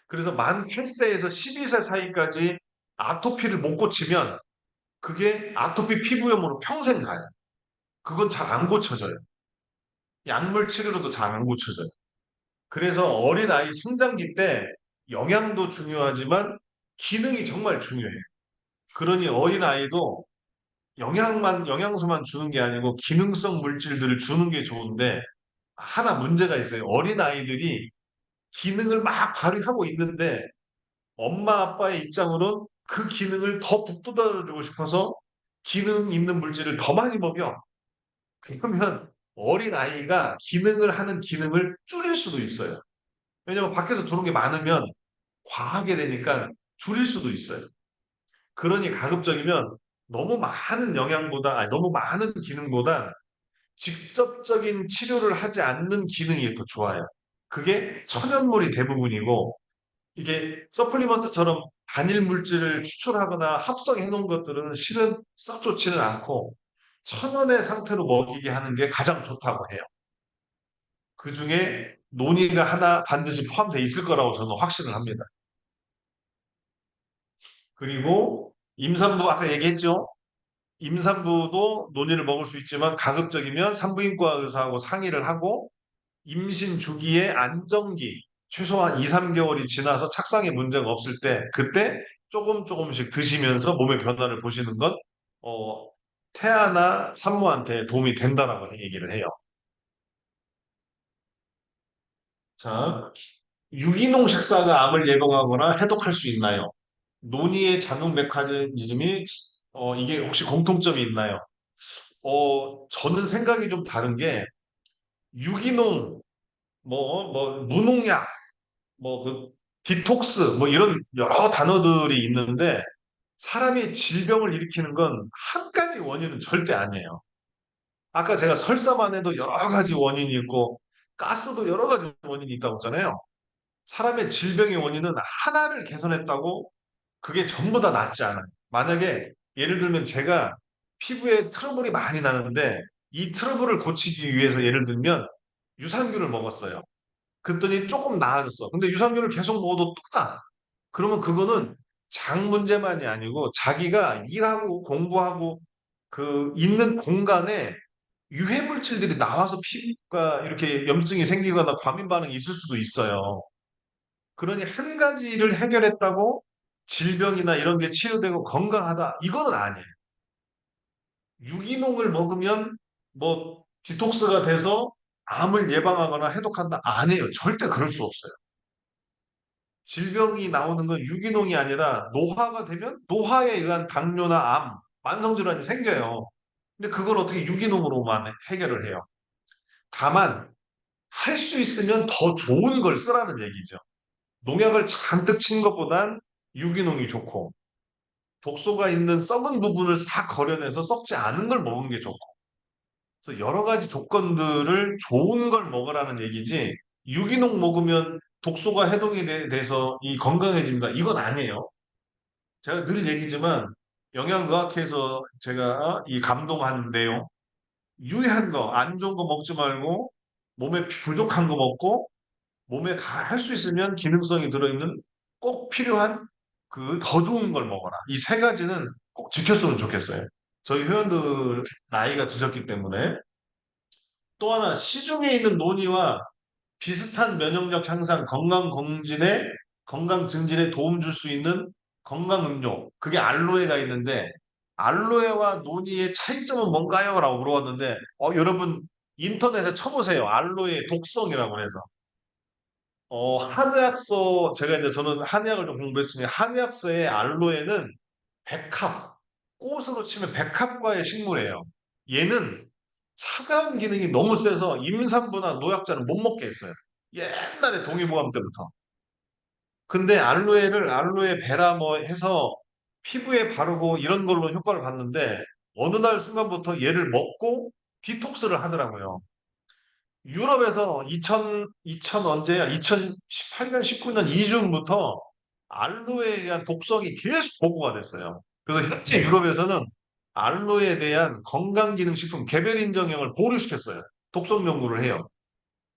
그래서 만 8세에서 12세 사이까지 아토피를 못 고치면 그게 아토피 피부염으로 평생 가요. 그건 잘 안 고쳐져요. 약물 치료로도 잘 안 고쳐져요. 그래서 어린아이 성장기 때 영양도 중요하지만 기능이 정말 중요해요. 그러니 어린아이도 영양소만 주는 게 아니고 기능성 물질들을 주는 게 좋은데 하나 문제가 있어요. 어린아이들이 기능을 막 발휘하고 있는데 엄마 아빠의 입장으로는 그 기능을 더 북돋아주고 싶어서 기능 있는 물질을 더 많이 먹여. 그러면 어린아이가 기능을 하는 기능을 줄일 수도 있어요. 왜냐하면 밖에서 들어온 게 많으면 과하게 되니까 줄일 수도 있어요. 그러니 가급적이면 너무 많은 영양보다, 아니, 너무 많은 기능보다 직접적인 치료를 하지 않는 기능이 더 좋아요. 그게 천연물이 대부분이고, 이게 서플리먼트처럼 단일 물질을 추출하거나 합성해 놓은 것들은 실은 썩 좋지는 않고, 천연의 상태로 먹이게 하는 게 가장 좋다고 해요. 그 중에 논의가 하나 반드시 포함되어 있을 거라고 저는 확신을 합니다. 그리고 임산부 아까 얘기했죠? 임산부도 논의를 먹을 수 있지만 가급적이면 산부인과 의사하고 상의를 하고 임신 주기의 안정기 최소한 2, 3개월이 지나서 착상에 문제가 없을 때 그때 조금씩 드시면서 몸의 변화를 보시는 건 어, 태아나 산모한테 도움이 된다라고 얘기를 해요. 자, 유기농 식사가 암을 예방하거나 해독할 수 있나요? 논의의 자궁 메커니즘이 이게 혹시 공통점이 있나요? 저는 생각이 좀 다른 게 유기농, 무농약, 그 디톡스, 이런 여러 단어들이 있는데 사람이 질병을 일으키는 건 한 가지 원인은 절대 아니에요. 아까 제가 설사만 해도 여러 가지 원인이 있고 가스도 여러 가지 원인이 있다고 했잖아요. 사람의 질병의 원인은 하나를 개선했다고 그게 전부 다 낫지 않아요. 만약에 예를 들면 제가 피부에 트러블이 많이 나는데 이 트러블을 고치기 위해서 예를 들면 유산균을 먹었어요. 그랬더니 조금 나아졌어. 근데 유산균을 계속 먹어도 또 나. 그러면 그거는 장 문제만이 아니고 자기가 일하고 공부하고 그 있는 공간에 유해 물질들이 나와서 피부가 이렇게 염증이 생기거나 과민 반응이 있을 수도 있어요. 그러니 한 가지를 해결했다고 질병이나 이런 게 치유되고 건강하다. 이거는 아니에요. 유기농을 먹으면 디톡스가 돼서 암을 예방하거나 해독한다. 아니에요. 절대 그럴 수 없어요. 질병이 나오는 건 유기농이 아니라 노화가 되면 노화에 의한 당뇨나 암, 만성질환이 생겨요. 근데 그걸 어떻게 유기농으로만 해결을 해요? 다만 할 수 있으면 더 좋은 걸 쓰라는 얘기죠. 농약을 잔뜩 친 것보단 유기농이 좋고 독소가 있는 썩은 부분을 싹 걸려내서 썩지 않은 걸 먹는 게 좋고 그래서 여러 가지 조건들을 좋은 걸 먹으라는 얘기지 유기농 먹으면 독소가 해동이 돼서 이 건강해집니다. 이건 아니에요. 제가 늘 얘기지만 영양의학회에서 제가 이 감동한 내용 유해한 거, 안 좋은 거 먹지 말고 몸에 부족한 거 먹고 몸에 할 수 있으면 기능성이 들어있는 꼭 필요한 그 더 좋은 걸 먹어라. 이 세 가지는 꼭 지켰으면 좋겠어요. 저희 회원들 나이가 드셨기 때문에 또 하나 시중에 있는 논의와 비슷한 면역력 향상, 건강 증진에 도움 줄 수 있는 건강 음료. 그게 알로에가 있는데 알로에와 논의의 차이점은 뭔가요? 라고 물어봤는데 여러분 인터넷에 쳐보세요. 알로에 독성이라고 해서. 한의학서, 제가 이제 저는 한의학을 좀 공부했으니 한의학서의 알로에는 백합, 꽃으로 치면 백합과의 식물이에요. 얘는 차가운 기능이 너무 세서 임산부나 노약자는 못 먹게 했어요. 옛날에 동의보감 때부터. 근데 알로에 베라 해서 피부에 바르고 이런 걸로 효과를 봤는데 어느 날 순간부터 얘를 먹고 디톡스를 하더라고요. 유럽에서 2000 언제야? 2018년, 19년 이중부터 알로에에 대한 독성이 계속 보고가 됐어요. 그래서 현재 유럽에서는 알로에에 대한 건강기능식품 개별 인정형을 보류시켰어요. 독성 연구를 해요.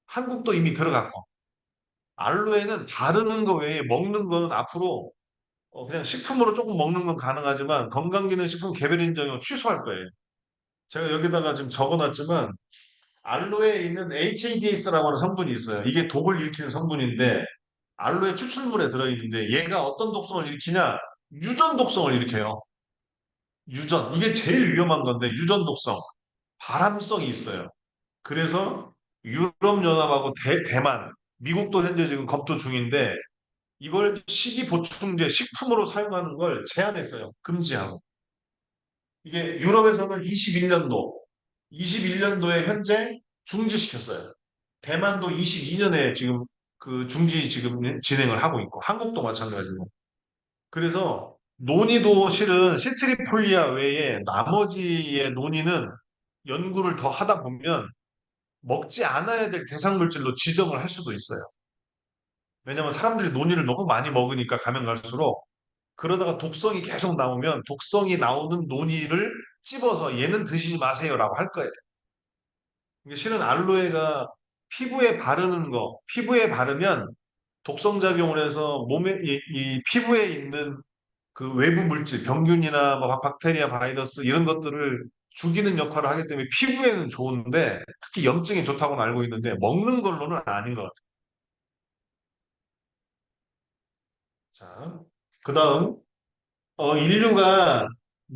한국도 이미 들어갔고. 알로에는 바르는 거 외에 먹는 거는 앞으로 그냥 식품으로 조금 먹는 건 가능하지만 건강기능식품 개별 인정형 취소할 거예요. 제가 여기다가 지금 적어놨지만 알로에에 있는 HADS라고 하는 성분이 있어요. 이게 독을 일으키는 성분인데 알로에 추출물에 들어있는데 얘가 어떤 독성을 일으키냐? 유전 독성을 일으켜요. 유전. 이게 제일 위험한 건데 유전 독성. 발암성이 있어요. 그래서 유럽연합하고 대만, 미국도 현재 지금 검토 중인데 이걸 식이 보충제, 식품으로 사용하는 걸 제한했어요. 금지하고. 이게 유럽에서는 21년도에 현재 중지시켰어요. 대만도 22년에 지금 그 중지 지금 진행을 하고 있고 한국도 마찬가지고. 그래서 논의도 실은 시트리폴리아 외에 나머지의 논의는 연구를 더 하다 보면 먹지 않아야 될 대상 물질로 지정을 할 수도 있어요. 왜냐하면 사람들이 논의를 너무 많이 먹으니까 가면 갈수록 그러다가 독성이 계속 나오면 독성이 나오는 논의를 찝어서 얘는 드시지 마세요라고 할 거예요. 이게 실은 알로에가 피부에 바르는 거, 피부에 바르면 독성 작용을 해서 몸에 이 피부에 있는 그 외부 물질, 병균이나 뭐 박테리아, 바이러스 이런 것들을 죽이는 역할을 하기 때문에 피부에는 좋은데 특히 염증에 좋다고는 알고 있는데 먹는 걸로는 아닌 것 같아요. 자, 그다음 인류가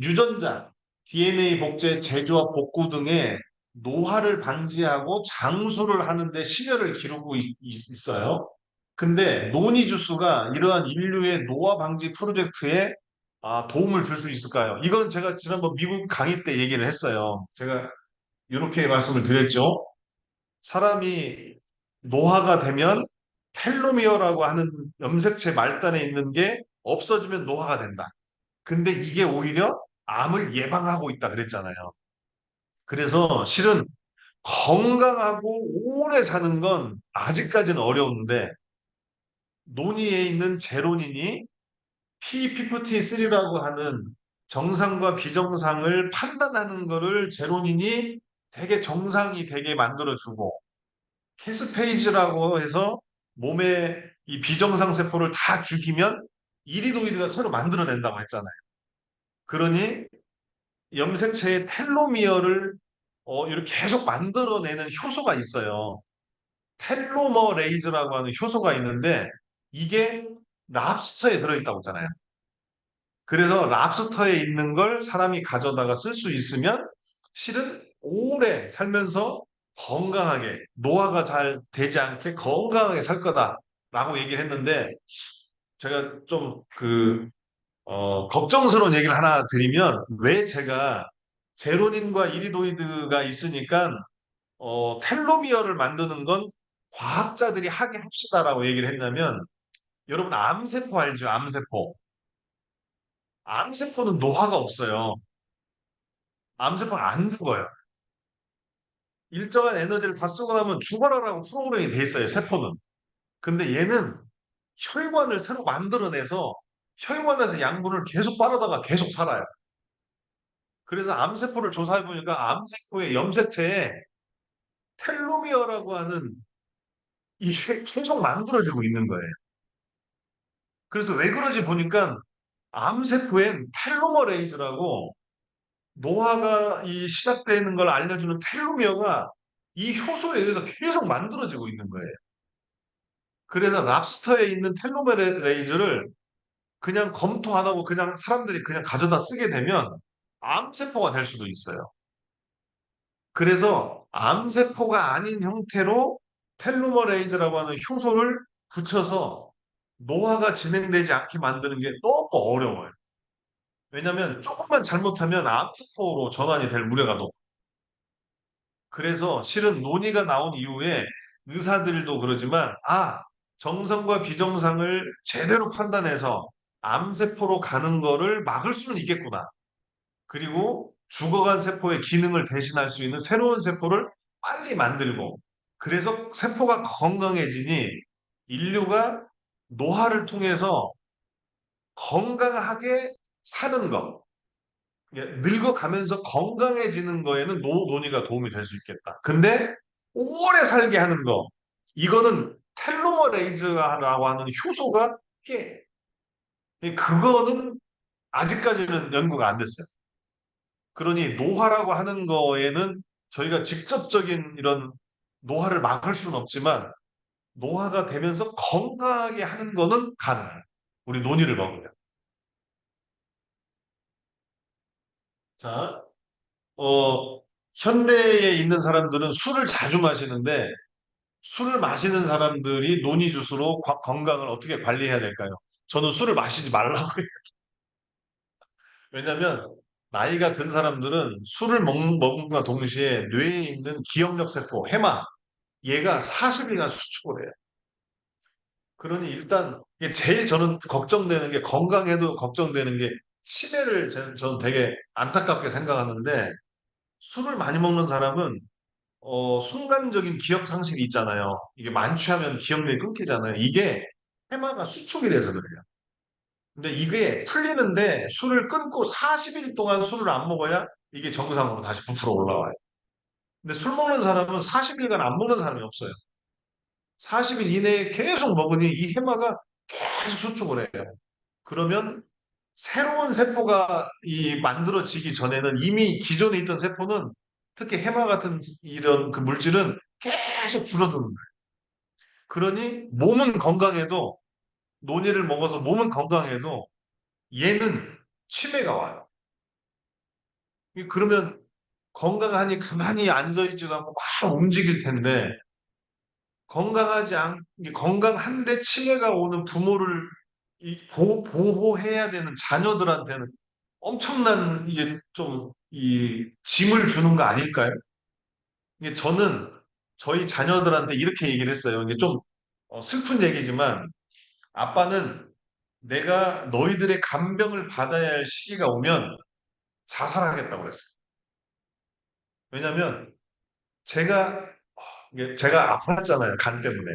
유전자, DNA 복제, 제조와 복구 등의 노화를 방지하고 장수를 하는데 시녀를 기르고 있어요. 근데 노니주스가 이러한 인류의 노화 방지 프로젝트에 도움을 줄 수 있을까요? 이건 제가 지난번 미국 강의 때 얘기를 했어요. 제가 이렇게 말씀을 드렸죠. 사람이 노화가 되면 텔로미어라고 하는 염색체 말단에 있는 게 없어지면 노화가 된다. 근데 이게 오히려 암을 예방하고 있다 그랬잖아요. 그래서 실은 건강하고 오래 사는 건 아직까지는 어려운데 논의에 있는 제로닌이 P53라고 하는 정상과 비정상을 판단하는 거를 제로닌이 되게 정상이 되게 만들어주고 캐스페이지라고 해서 몸에 이 비정상 세포를 다 죽이면 이리도이드가 새로 만들어낸다고 했잖아요. 그러니 염색체의 텔로미어를 이렇게 계속 만들어내는 효소가 있어요. 텔로머레이즈라고 하는 효소가 있는데 이게 랍스터에 들어있다고 했잖아요. 그래서 랍스터에 있는 걸 사람이 가져다가 쓸 수 있으면 실은 오래 살면서 건강하게 노화가 잘 되지 않게 건강하게 살 거다라고 얘기를 했는데 제가 좀 걱정스러운 얘기를 하나 드리면 왜 제가 제로닌과 이리도이드가 있으니까 텔로미어를 만드는 건 과학자들이 하게 합시다라고 얘기를 했냐면 여러분 암세포 알죠? 암세포. 암세포는 노화가 없어요. 암세포는 안 죽어요. 일정한 에너지를 다 쓰고 나면 죽어라라고 프로그램이 돼 있어요, 세포는. 근데 얘는 혈관을 새로 만들어내서 혈관에서 양분을 계속 빨아다가 계속 살아요. 그래서 암세포를 조사해 보니까 암세포의 염색체에 텔로미어라고 하는 이게 계속 만들어지고 있는 거예요. 그래서 왜 그런지 보니까 암세포엔 텔로머레이즈라고 노화가 시작되는 걸 알려주는 텔로미어가 이 효소에 의해서 계속 만들어지고 있는 거예요. 그래서 랍스터에 있는 텔로메레이즈를 그냥 검토 안 하고 그냥 사람들이 그냥 가져다 쓰게 되면 암세포가 될 수도 있어요. 그래서 암세포가 아닌 형태로 텔로머레이즈라고 하는 효소를 붙여서 노화가 진행되지 않게 만드는 게 너무 어려워요. 왜냐하면 조금만 잘못하면 암세포로 전환이 될 우려가 높아요. 그래서 실은 논의가 나온 이후에 의사들도 그러지만 정상과 비정상을 제대로 판단해서 암세포로 가는 거를 막을 수는 있겠구나. 그리고 죽어간 세포의 기능을 대신할 수 있는 새로운 세포를 빨리 만들고 그래서 세포가 건강해지니 인류가 노화를 통해서 건강하게 사는 것, 늙어가면서 건강해지는 거에는 논의가 도움이 될 수 있겠다. 근데 오래 살게 하는 거, 이거는 텔로머레이즈라고 하는 효소가 꽤, 그거는 아직까지는 연구가 안 됐어요. 그러니 노화라고 하는 거에는 저희가 직접적인 이런 노화를 막을 수는 없지만 노화가 되면서 건강하게 하는 거는 가능해요. 우리 논의를 먹으면. 자, 현대에 있는 사람들은 술을 자주 마시는데 술을 마시는 사람들이 논의 주스로 건강을 어떻게 관리해야 될까요? 저는 술을 마시지 말라고 해요. 왜냐하면 나이가 든 사람들은 술을 먹음과 동시에 뇌에 있는 기억력 세포, 해마, 얘가 40일간 수축을 해요. 그러니 일단 이게 제일 저는 걱정되는 게 건강에도 걱정되는 게 치매를 저는 되게 안타깝게 생각하는데 술을 많이 먹는 사람은 순간적인 기억 상실이 있잖아요. 이게 만취하면 기억력이 끊기잖아요. 이게 해마가 수축이 돼서 그래요. 근데 이게 풀리는데 술을 끊고 40일 동안 술을 안 먹어야 이게 정상으로 다시 부풀어 올라와요. 근데 술 먹는 사람은 40일간 안 먹는 사람이 없어요. 40일 이내에 계속 먹으니 이 해마가 계속 수축을 해요. 그러면 새로운 세포가 만들어지기 전에는 이미 기존에 있던 세포는 특히 해마 같은 이런 그 물질은 계속 줄어드는 거예요. 그러니 몸은 건강해도 논이를 먹어서 몸은 건강해도 얘는 치매가 와요. 그러면 건강하니 가만히 앉아있지도 않고 막 움직일 텐데 건강한데 치매가 오는 부모를 보호해야 되는 자녀들한테는 엄청난 이게 좀 이 짐을 주는 거 아닐까요? 이게 저는 저희 자녀들한테 이렇게 얘기를 했어요. 이게 좀 슬픈 얘기지만 아빠는 내가 너희들의 간병을 받아야 할 시기가 오면 자살하겠다고 그랬어요. 왜냐하면 제가 제가 아팠잖아요. 간 때문에.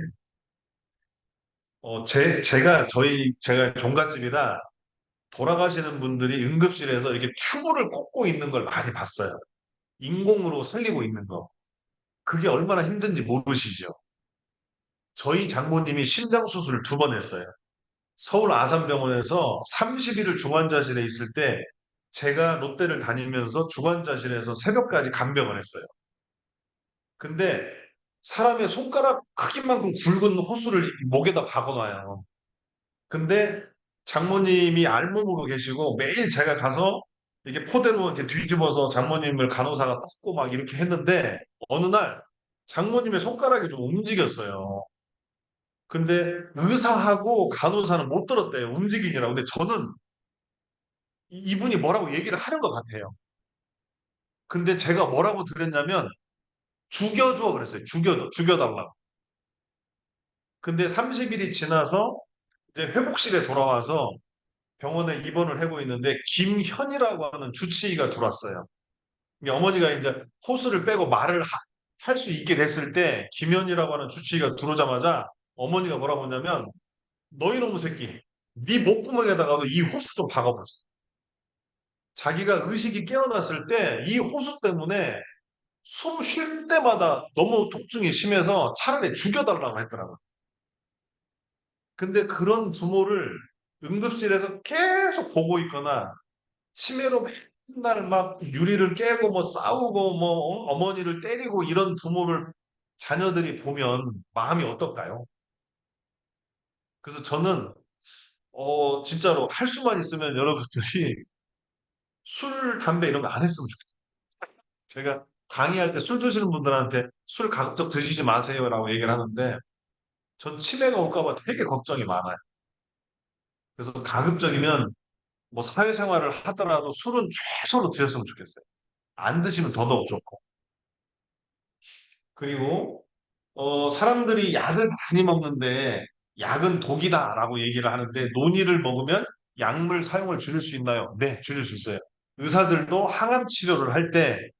제가 종갓집이라 돌아가시는 분들이 응급실에서 이렇게 튜브를 꽂고 있는 걸 많이 봤어요. 인공으로 살리고 있는 거. 그게 얼마나 힘든지 모르시죠? 저희 장모님이 심장 수술을 2번 했어요. 서울 아산병원에서 30일을 중환자실에 있을 때 제가 롯데를 다니면서 중환자실에서 새벽까지 간병을 했어요. 근데 사람의 손가락 크기만큼 굵은 호수를 목에다 박아놔요. 근데 장모님이 알몸으로 계시고 매일 제가 가서 이게 포대로 이렇게 뒤집어서 장모님을 간호사가 닦고 막 이렇게 했는데 어느 날 장모님의 손가락이 좀 움직였어요. 근데 의사하고 간호사는 못 들었대요. 움직이느라고. 근데 저는 이분이 뭐라고 얘기를 하는 것 같아요. 근데 제가 뭐라고 들었냐면 죽여줘 그랬어요. 죽여달라고. 근데 30일이 지나서 이제 회복실에 돌아와서 병원에 입원을 하고 있는데 김현이라고 하는 주치의가 들어왔어요. 이게 어머니가 이제 호스를 빼고 말을 할 수 있게 됐을 때 김현이라고 하는 주치의가 들어오자마자 어머니가 뭐라고 했냐면 너 이놈의 새끼 네 목구멍에다가도 이 호수 좀 박아보자. 자기가 의식이 깨어났을 때 이 호수 때문에 숨 쉴 때마다 너무 통증이 심해서 차라리 죽여달라고 했더라고요. 근데 그런 부모를 응급실에서 계속 보고 있거나 치매로 맨날 막 유리를 깨고 뭐 싸우고 뭐 어머니를 때리고 이런 부모를 자녀들이 보면 마음이 어떨까요? 그래서 저는 진짜로 할 수만 있으면 여러분들이 술, 담배 이런 거 안 했으면 좋겠어요. 제가 강의할 때 술 드시는 분들한테 술 가급적 드시지 마세요라고 얘기를 하는데 전 치매가 올까 봐 되게 걱정이 많아요. 그래서 가급적이면 뭐 사회생활을 하더라도 술은 최소로 드셨으면 좋겠어요. 안 드시면 더더욱 좋고. 그리고 사람들이 약을 많이 먹는데 약은 독이다라고 얘기를 하는데 논이를 먹으면 약물 사용을 줄일 수 있나요? 네, 줄일 수 있어요. 의사들도 항암 치료를 할 때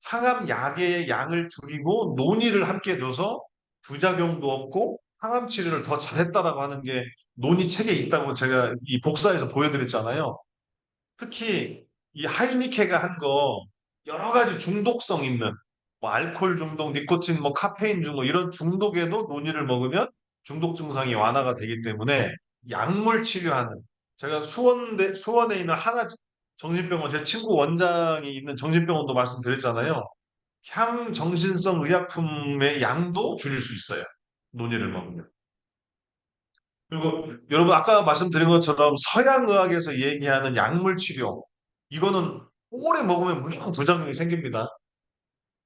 항암 약의 양을 줄이고 논이를 함께 줘서 부작용도 없고 항암 치료를 더 잘했다라고 하는 게 논의 책에 있다고 제가 이 복사해서 보여드렸잖아요. 특히 이 하이니케가 한 거 여러 가지 중독성 있는 뭐 알코올 중독, 니코틴, 뭐 카페인 중독 이런 중독에도 논이를 먹으면 중독 증상이 완화가 되기 때문에 약물 치료하는 제가 수원에 있는 하나 정신병원 제 친구 원장이 있는 정신병원도 말씀드렸잖아요. 향정신성 의약품의 양도 줄일 수 있어요. 논이를 먹으면. 그리고 여러분 아까 말씀드린 것처럼 서양의학에서 얘기하는 약물 치료 이거는 오래 먹으면 무조건 부작용이 생깁니다.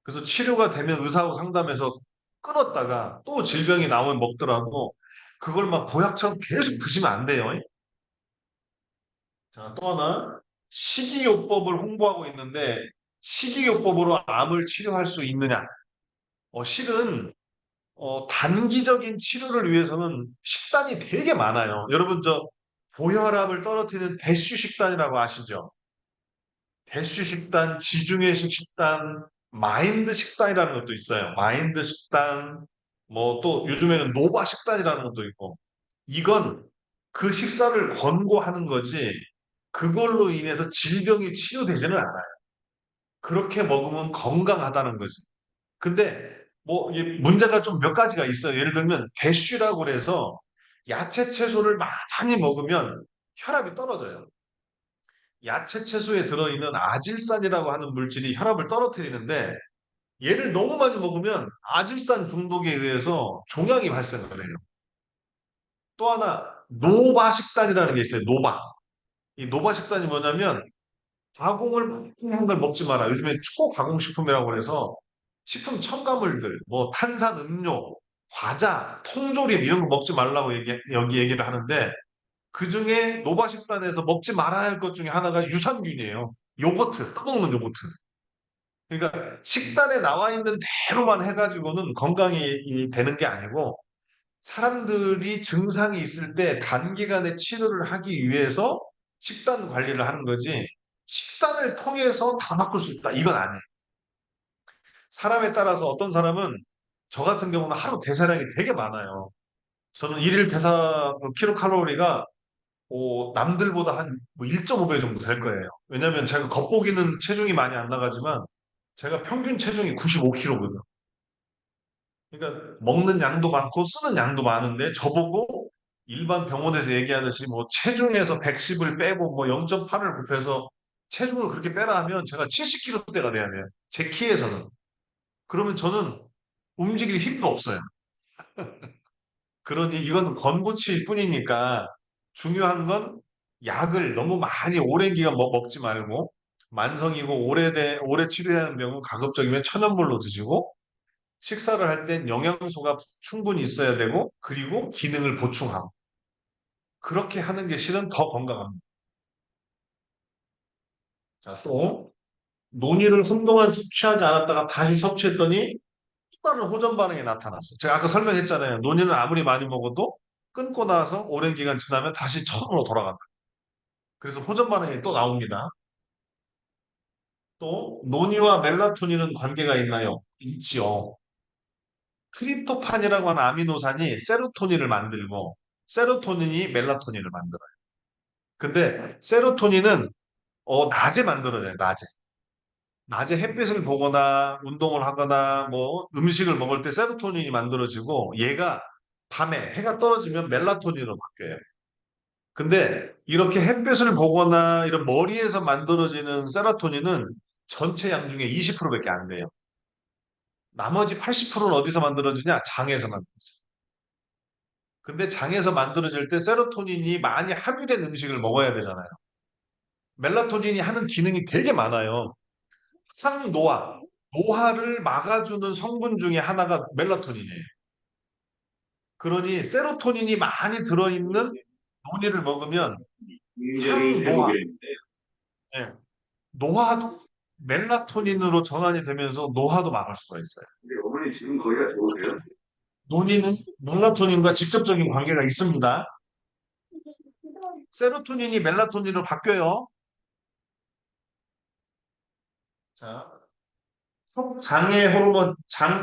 그래서 치료가 되면 의사하고 상담해서 끊었다가 또 질병이 나오면 먹더라도 그걸 막 보약처럼 계속 드시면 안 돼요. 자, 또 하나 식이요법을 홍보하고 있는데 식이요법으로 암을 치료할 수 있느냐? 실은 단기적인 치료를 위해서는 식단이 되게 많아요. 여러분, 고혈압을 떨어뜨리는 대슈 식단이라고 아시죠? 대슈 식단, 지중해식 식단, 마인드 식단이라는 것도 있어요. 마인드 식단, 뭐 또 요즘에는 노바 식단이라는 것도 있고, 이건 그 식사를 권고하는 거지, 그걸로 인해서 질병이 치유되지는 않아요. 그렇게 먹으면 건강하다는 거지. 근데 뭐 이게 문제가 좀 몇 가지가 있어요. 예를 들면 대쉬라고 그래서 야채 채소를 많이 먹으면 혈압이 떨어져요. 야채 채소에 들어있는 아질산이라고 하는 물질이 혈압을 떨어뜨리는데 얘를 너무 많이 먹으면 아질산 중독에 의해서 종양이 발생을 해요. 또 하나 노바 식단이라는 게 있어요. 노바. 이 노바 식단이 뭐냐면 가공을 많이 한 걸 먹지 마라. 요즘에 초가공식품이라고 해서 식품 첨가물들, 뭐 탄산 음료, 과자, 통조림 이런 거 먹지 말라고 여기 얘기를 하는데 그중에 노바식단에서 먹지 말아야 할 것 중에 하나가 유산균이에요. 요거트, 떠먹는 요거트. 그러니까 식단에 나와 있는 대로만 해가지고는 건강이 되는 게 아니고 사람들이 증상이 있을 때 단기간에 치료를 하기 위해서 식단 관리를 하는 거지 식단을 통해서 다 바꿀 수 있다. 이건 아니에요. 사람에 따라서 어떤 사람은 저 같은 경우는 하루 대사량이 되게 많아요. 저는 일일 대사 킬로칼로리가 남들보다 한 1.5배 정도 될 거예요. 왜냐하면 제가 겉보기는 체중이 많이 안 나가지만 제가 평균 체중이 95kg거든요. 그러니까 먹는 양도 많고 쓰는 양도 많은데 저보고 일반 병원에서 얘기하듯이 뭐 체중에서 110을 빼고 뭐 0.8을 곱해서 체중을 그렇게 빼라 하면 제가 70kg대가 돼야 돼요. 제 키에서는. 그러면 저는 움직일 힘도 없어요. 그러니 이건 권고치일 뿐이니까 중요한 건 약을 너무 많이 오랜 기간 먹지 말고 만성이고 오래 치료해야 하는 병은 가급적이면 천연물로 드시고 식사를 할 땐 영양소가 충분히 있어야 되고 그리고 기능을 보충하고 그렇게 하는 게 실은 더 건강합니다. 자, 또 논의를 한동안 섭취하지 않았다가 다시 섭취했더니 또 다른 호전 반응이 나타났어요. 제가 아까 설명했잖아요. 논의는 아무리 많이 먹어도 끊고 나서 오랜 기간 지나면 다시 처음으로 돌아간다. 그래서 호전 반응이 또 나옵니다. 또 논이와 멜라토닌은 관계가 있나요? 있지요. 트립토판이라고 하는 아미노산이 세로토닌을 만들고 세로토닌이 멜라토닌을 만들어요. 근데 세로토닌은 낮에 만들어져요. 낮에. 낮에 햇빛을 보거나 운동을 하거나 뭐 음식을 먹을 때 세로토닌이 만들어지고 얘가 밤에 해가 떨어지면 멜라토닌으로 바뀌어요. 근데 이렇게 햇빛을 보거나 이런 머리에서 만들어지는 세로토닌은 전체 양 중에 20%밖에 안 돼요. 나머지 80%는 어디서 만들어지냐? 장에서 만들어져요. 근데 장에서 만들어질 때 세로토닌이 많이 함유된 음식을 먹어야 되잖아요. 멜라토닌이 하는 기능이 되게 많아요. 항노화, 노화를 막아주는 성분 중에 하나가 멜라토닌이에요. 그러니 세로토닌이 많이 들어있는 논이를 먹으면 문제를 항노화, 해보게 예, 노화도 멜라토닌으로 전환이 되면서 노화도 막을 수가 있어요. 근데 어머니 지금 거기가 좋으세요? 논이는 멜라토닌과 직접적인 관계가 있습니다. 세로토닌이 멜라토닌으로 바뀌어요. 자, 장의 호르몬,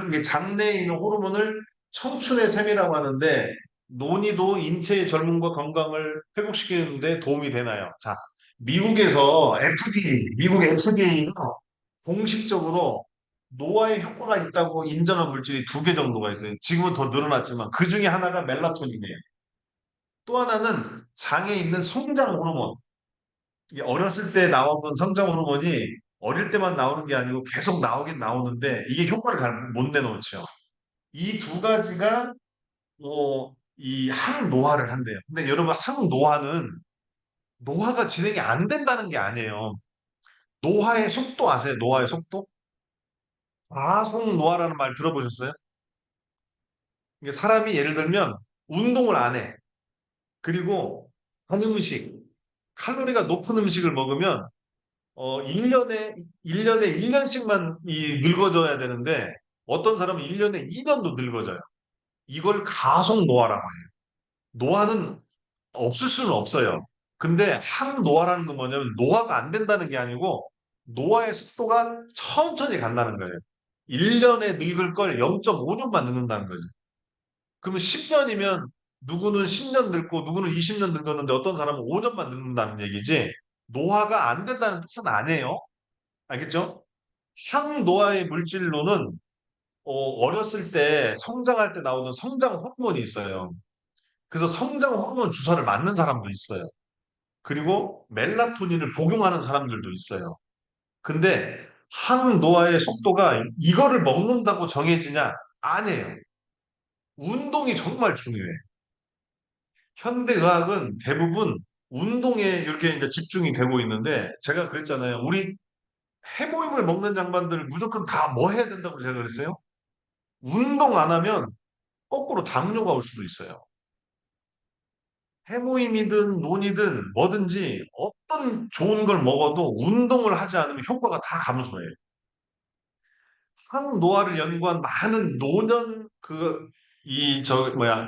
이게 장내에 있는 호르몬을 청춘의 샘이라고 하는데, 논의도 인체의 젊음과 건강을 회복시키는 데 도움이 되나요? 자, 미국 FDA가 공식적으로 노화에 효과가 있다고 인정한 물질이 2개 정도가 있어요. 지금은 더 늘어났지만, 그 중에 하나가 멜라토닌이에요. 또 하나는 장에 있는 성장 호르몬. 이게 어렸을 때 나오던 성장 호르몬이 어릴 때만 나오는 게 아니고 계속 나오긴 나오는데 이게 효과를 잘 못 내놓죠. 이 두 가지가 이 항노화를 한대요. 근데 여러분 항노화는 노화가 진행이 안 된다는 게 아니에요. 노화의 속도 아세요? 노화의 속도? 과속 노화라는 말 들어보셨어요? 이게 사람이 예를 들면 운동을 안 해. 그리고 한 음식, 칼로리가 높은 음식을 먹으면 1년에 1년씩만 이 늙어져야 되는데 어떤 사람은 1년에 2년도 늙어져요. 이걸 가속 노화라고 해요. 노화는 없을 수는 없어요. 근데 항노화라는 건 뭐냐면 노화가 안 된다는 게 아니고 노화의 속도가 천천히 간다는 거예요. 1년에 늙을 걸 0.5년만 늙는다는 거죠. 그러면 10년이면 누구는 10년 늙고 누구는 20년 늙었는데 어떤 사람은 5년만 늙는다는 얘기지 노화가 안 된다는 뜻은 아니에요. 알겠죠? 항노화의 물질로는 어렸을 때 성장할 때 나오는 성장 호르몬이 있어요. 그래서 성장 호르몬 주사를 맞는 사람도 있어요. 그리고 멜라토닌을 복용하는 사람들도 있어요. 근데 항노화의 속도가 이거를 먹는다고 정해지냐? 아니에요. 운동이 정말 중요해. 현대의학은 대부분 운동에 이렇게 이제 집중이 되고 있는데 제가 그랬잖아요. 우리 해모임을 먹는 양반들 무조건 다 뭐 해야 된다고 제가 그랬어요? 운동 안 하면 거꾸로 당뇨가 올 수도 있어요. 해모임이든 논이든 뭐든지 어떤 좋은 걸 먹어도 운동을 하지 않으면 효과가 다 감소해요. 상노화를 연구한 많은 노년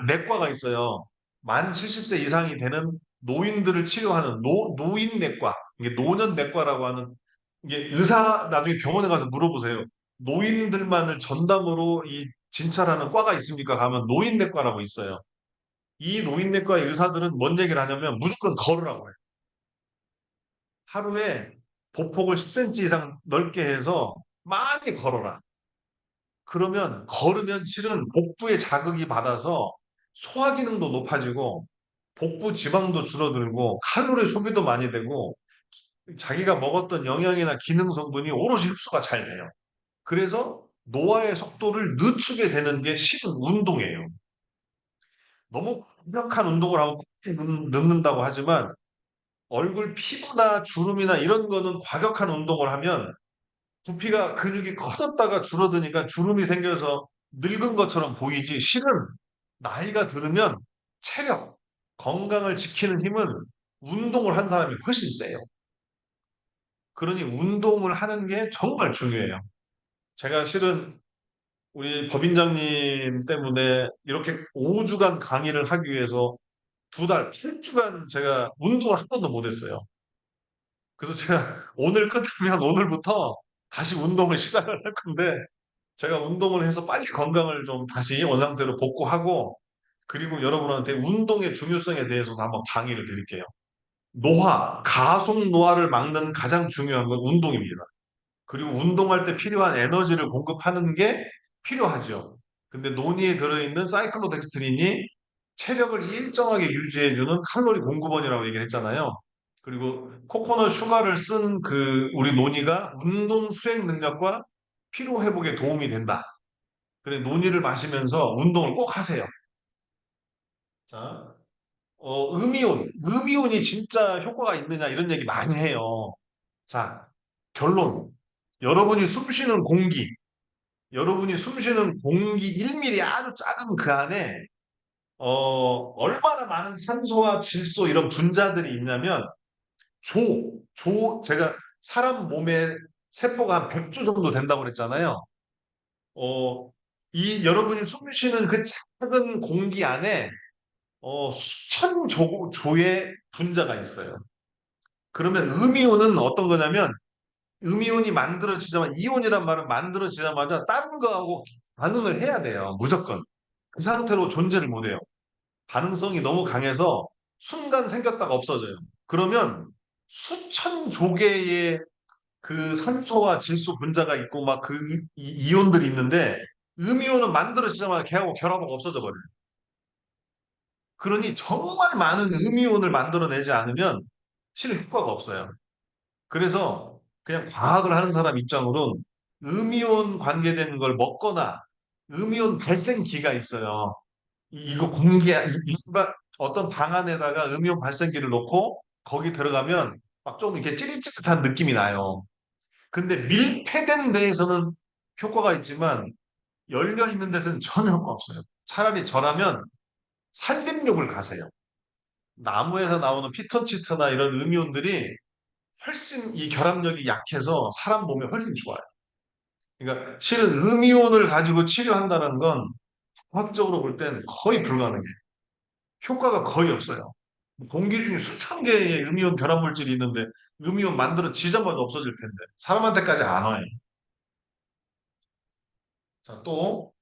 내과가 있어요. 만 70세 이상이 되는 노인들을 치료하는 노인 내과, 이게 노년 내과라고 하는 이게 의사 나중에 병원에 가서 물어보세요. 노인들만을 전담으로 이 진찰하는 과가 있습니까? 가면 노인 내과라고 있어요. 이 노인 내과의 의사들은 뭔 얘기를 하냐면 무조건 걸으라고 해요. 하루에 보폭을 10cm 이상 넓게 해서 많이 걸어라. 그러면 걸으면 실은 복부에 자극이 받아서 소화 기능도 높아지고 복부 지방도 줄어들고 칼로리 소비도 많이 되고 자기가 먹었던 영양이나 기능 성분이 오롯이 흡수가 잘 돼요. 그래서 노화의 속도를 늦추게 되는 게 실은 운동이에요. 너무 강력한 운동을 하면 늙는다고 하지만 얼굴 피부나 주름이나 이런 거는 과격한 운동을 하면 부피가 근육이 커졌다가 줄어드니까 주름이 생겨서 늙은 것처럼 보이지 실은 나이가 들으면 체력, 건강을 지키는 힘은 운동을 한 사람이 훨씬 세요. 그러니 운동을 하는 게 정말 중요해요. 제가 실은 우리 법인장님 때문에 이렇게 5주간 강의를 하기 위해서 2달, 7주간 제가 운동을 한 번도 못 했어요. 그래서 제가 오늘 끝나면 오늘부터 다시 운동을 시작을 할 건데 제가 운동을 해서 빨리 건강을 좀 다시 원상태로 복구하고 그리고 여러분한테 운동의 중요성에 대해서도 한번 강의를 드릴게요. 가속 노화를 막는 가장 중요한 건 운동입니다. 그리고 운동할 때 필요한 에너지를 공급하는 게 필요하죠. 근데 논의에 들어있는 사이클로덱스트린이 체력을 일정하게 유지해주는 칼로리 공급원이라고 얘기를 했잖아요. 그리고 코코넛 슈가를 쓴 우리 논의가 운동 수행 능력과 피로 회복에 도움이 된다. 그래 논의를 마시면서 운동을 꼭 하세요. 자, 음이온이 진짜 효과가 있느냐 이런 얘기 많이 해요. 자, 결론. 여러분이 숨 쉬는 공기, 여러분이 숨 쉬는 공기 1mm 아주 작은 그 안에 얼마나 많은 산소와 질소 이런 분자들이 있냐면 제가 사람 몸에 세포가 한 100조 정도 된다고 그랬잖아요. 어, 여러분이 숨 쉬는 그 작은 공기 안에 수천 조의 분자가 있어요. 그러면 음이온은 어떤 거냐면 음이온이 만들어지자마자 이온이란 말은 만들어지자마자 다른 거하고 반응을 해야 돼요. 무조건. 그 상태로 존재를 못해요. 반응성이 너무 강해서 순간 생겼다가 없어져요. 그러면 수천 조개의 그 산소와 질소 분자가 있고 막 이온들이 있는데 음이온은 만들어지자마자 걔하고 결합하고 없어져 버려요. 그러니 정말 많은 음이온을 만들어내지 않으면 실은 효과가 없어요. 그래서 그냥 과학을 하는 사람 입장으로는 음이온 관계된 걸 먹거나 음이온 발생기가 있어요. 이거 일반 어떤 방 안에다가 음이온 발생기를 놓고 거기 들어가면 막 좀 이렇게 찌릿찌릿한 느낌이 나요. 근데 밀폐된 데에서는 효과가 있지만 열려 있는 데서는 전혀 효과 없어요. 차라리 저라면 산림욕을 가세요. 나무에서 나오는 피톤치드나 이런 음이온들이 훨씬 이 결합력이 약해서 사람 몸에 훨씬 좋아요. 그러니까 실은 음이온을 가지고 치료한다는 건 과학적으로 볼 땐 거의 불가능해. 효과가 거의 없어요. 공기 중에 수천 개의 음이온 결합 물질이 있는데 음이온 만들어지자마자 없어질 텐데 사람한테까지 안 와요. 자, 또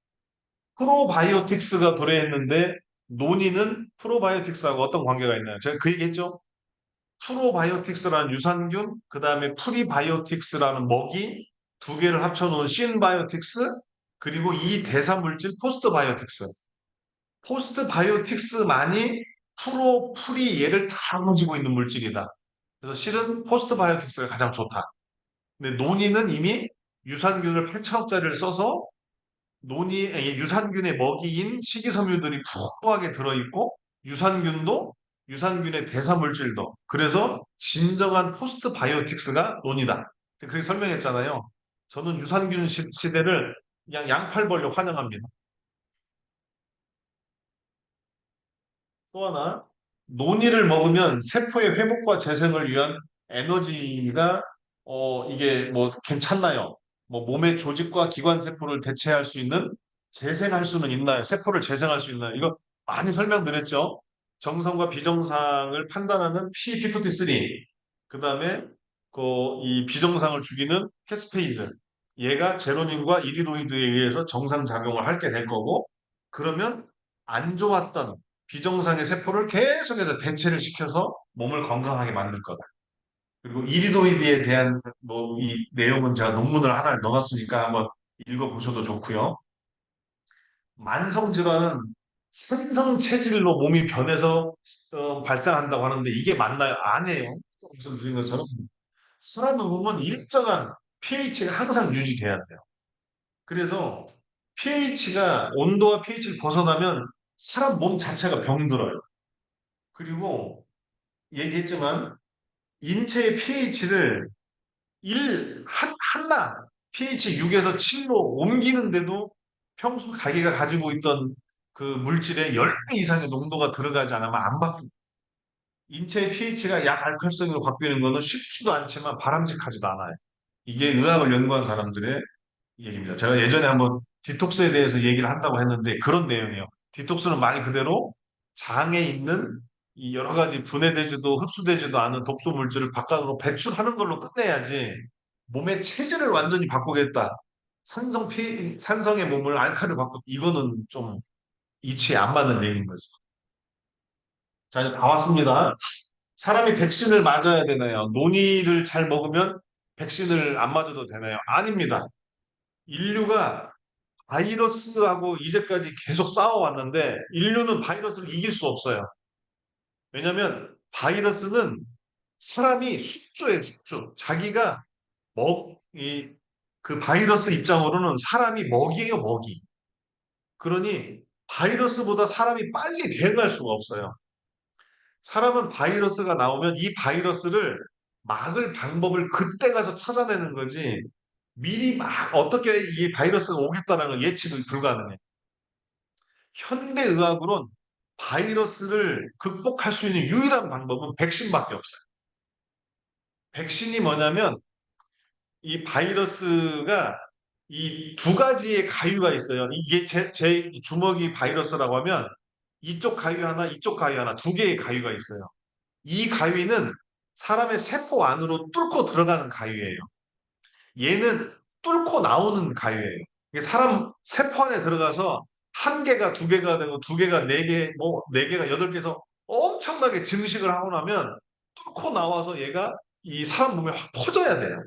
프로바이오틱스가 도래했는데 논의는 프로바이오틱스하고 어떤 관계가 있나요? 제가 그 얘기했죠. 프로바이오틱스라는 유산균, 그 다음에 프리바이오틱스라는 먹이 두 개를 합쳐놓은 신바이오틱스, 그리고 이 대사물질 포스트바이오틱스. 포스트바이오틱스만이 프리 얘를 다 가지고 있는 물질이다. 그래서 실은 포스트바이오틱스가 가장 좋다. 근데 논의는 이미 유산균을 8천억짜리를 써서 유산균의 먹이인 식이섬유들이 풍부하게 들어있고 유산균도 유산균의 대사물질도 그래서 진정한 포스트 바이오틱스가 논이다. 그렇게 설명했잖아요. 저는 유산균 시대를 그냥 양팔 벌려 환영합니다. 또 하나, 논이를 먹으면 세포의 회복과 재생을 위한 에너지가 이게 뭐 괜찮나요? 뭐 몸의 조직과 기관 세포를 대체할 수 있는 재생할 수는 있나요? 세포를 재생할 수 있나요? 이거 많이 설명드렸죠. 정상과 비정상을 판단하는 P53, 그다음에 이 비정상을 죽이는 캐스페이즈. 얘가 제로닌과 이리도이드에 의해서 정상 작용을 하게 될 거고, 그러면 안 좋았던 비정상의 세포를 계속해서 대체를 시켜서 몸을 건강하게 만들 거다. 그리고 이리도이드에 대한 뭐 이 내용은 제가 논문을 하나 넣어놨으니까 한번 읽어보셔도 좋고요. 만성 질환은 산성 체질로 몸이 변해서 발생한다고 하는데 이게 맞나요? 아니에요. 말씀드린 것처럼 사람의 몸은 일정한 pH가 항상 유지돼야 돼요. 그래서 pH가 온도와 pH를 벗어나면 사람 몸 자체가 병들어요. 그리고 얘기했지만 인체의 pH를 한나 pH 6에서 7로 옮기는데도 평소 자기가 가지고 있던 그 물질의 10배 이상의 농도가 들어가지 않으면 안 바뀝니다. 인체의 pH가 약알칼성으로 바뀌는 것은 쉽지도 않지만 바람직하지도 않아요. 이게 의학을 연구한 사람들의 얘기입니다. 제가 예전에 한번 디톡스에 대해서 얘기를 한다고 했는데 그런 내용이에요. 디톡스는 말 그대로 장에 있는 이 여러 가지 분해되지도 흡수되지도 않은 독소 물질을 바깥으로 배출하는 걸로 끝내야지 몸의 체질을 완전히 바꾸겠다. 산성의 몸을 알카를 바꾸 이거는 좀 이치에 안 맞는 얘기인 거죠. 자, 이제 다 왔습니다. 사람이 백신을 맞아야 되나요? 논이를 잘 먹으면 백신을 안 맞아도 되나요? 아닙니다. 인류가 바이러스하고 이제까지 계속 싸워왔는데 인류는 바이러스를 이길 수 없어요. 왜냐하면 바이러스는 사람이 숙주예요, 숙주. 자기가 그 바이러스 입장으로는 사람이 먹이에요, 먹이. 그러니 바이러스보다 사람이 빨리 대응할 수가 없어요. 사람은 바이러스가 나오면 이 바이러스를 막을 방법을 그때 가서 찾아내는 거지 미리 막 어떻게 이 바이러스가 오겠다는 걸 예측은 불가능해. 현대의학으론 바이러스를 극복할 수 있는 유일한 방법은 백신밖에 없어요. 백신이 뭐냐면 이 바이러스가 이 두 가지의 가위가 있어요. 이게 제 주먹이 바이러스라고 하면 이쪽 가위 하나, 이쪽 가위 하나, 두 개의 가위가 있어요. 이 가위는 사람의 세포 안으로 뚫고 들어가는 가위예요. 얘는 뚫고 나오는 가위예요. 이게 사람 세포 안에 들어가서 한 개가 두 개가 되고 두 개가 네 개, 뭐 네 개가 여덟 개에서 엄청나게 증식을 하고 나면 뚫고 나와서 얘가 이 사람 몸에 확 퍼져야 돼요.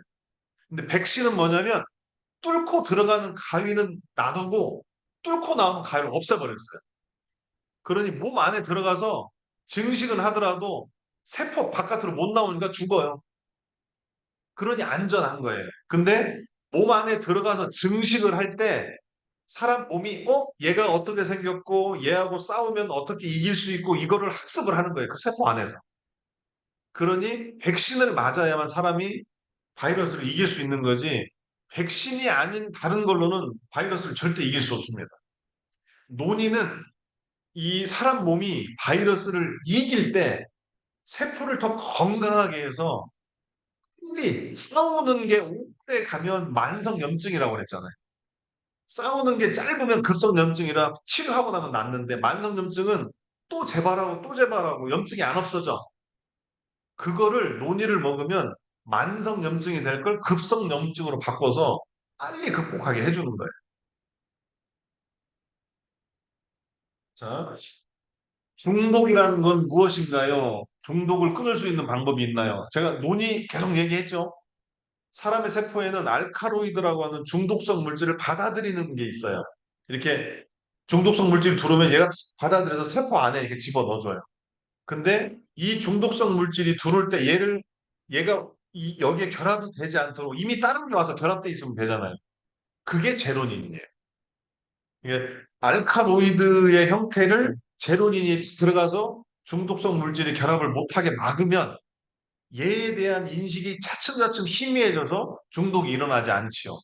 근데 백신은 뭐냐면 뚫고 들어가는 가위는 놔두고 뚫고 나오는 가위를 없애버렸어요. 그러니 몸 안에 들어가서 증식은 하더라도 세포 바깥으로 못 나오니까 죽어요. 그러니 안전한 거예요. 근데 몸 안에 들어가서 증식을 할 때 사람 몸이 얘가 어떻게 생겼고 얘하고 싸우면 어떻게 이길 수 있고 이거를 학습을 하는 거예요. 그 세포 안에서. 그러니 백신을 맞아야만 사람이 바이러스를 이길 수 있는 거지 백신이 아닌 다른 걸로는 바이러스를 절대 이길 수 없습니다. 논의는 이 사람 몸이 바이러스를 이길 때 세포를 더 건강하게 해서 싸우는 게 오래 가면 만성염증이라고 그랬잖아요. 싸우는 게 짧으면 급성염증이라 치료하고 나면 낫는데 만성염증은 또 재발하고 또 재발하고 염증이 안 없어져. 그거를 논의를 먹으면 만성염증이 될 걸 급성염증으로 바꿔서 빨리 극복하게 해주는 거예요. 자, 중독이라는 건 무엇인가요? 중독을 끊을 수 있는 방법이 있나요? 제가 논의 계속 얘기했죠. 사람의 세포에는 알카로이드라고 하는 중독성 물질을 받아들이는 게 있어요. 이렇게 중독성 물질이 들어오면 얘가 받아들여서 세포 안에 이렇게 집어 넣어줘요. 근데 이 중독성 물질이 들어올 때 얘가 여기에 결합이 되지 않도록 이미 다른 게 와서 결합돼 있으면 되잖아요. 그게 제로닌이에요. 이게 알카로이드의 형태를 제로닌이 들어가서 중독성 물질이 결합을 못하게 막으면 얘에 대한 인식이 차츰차츰 희미해져서 중독이 일어나지 않지요.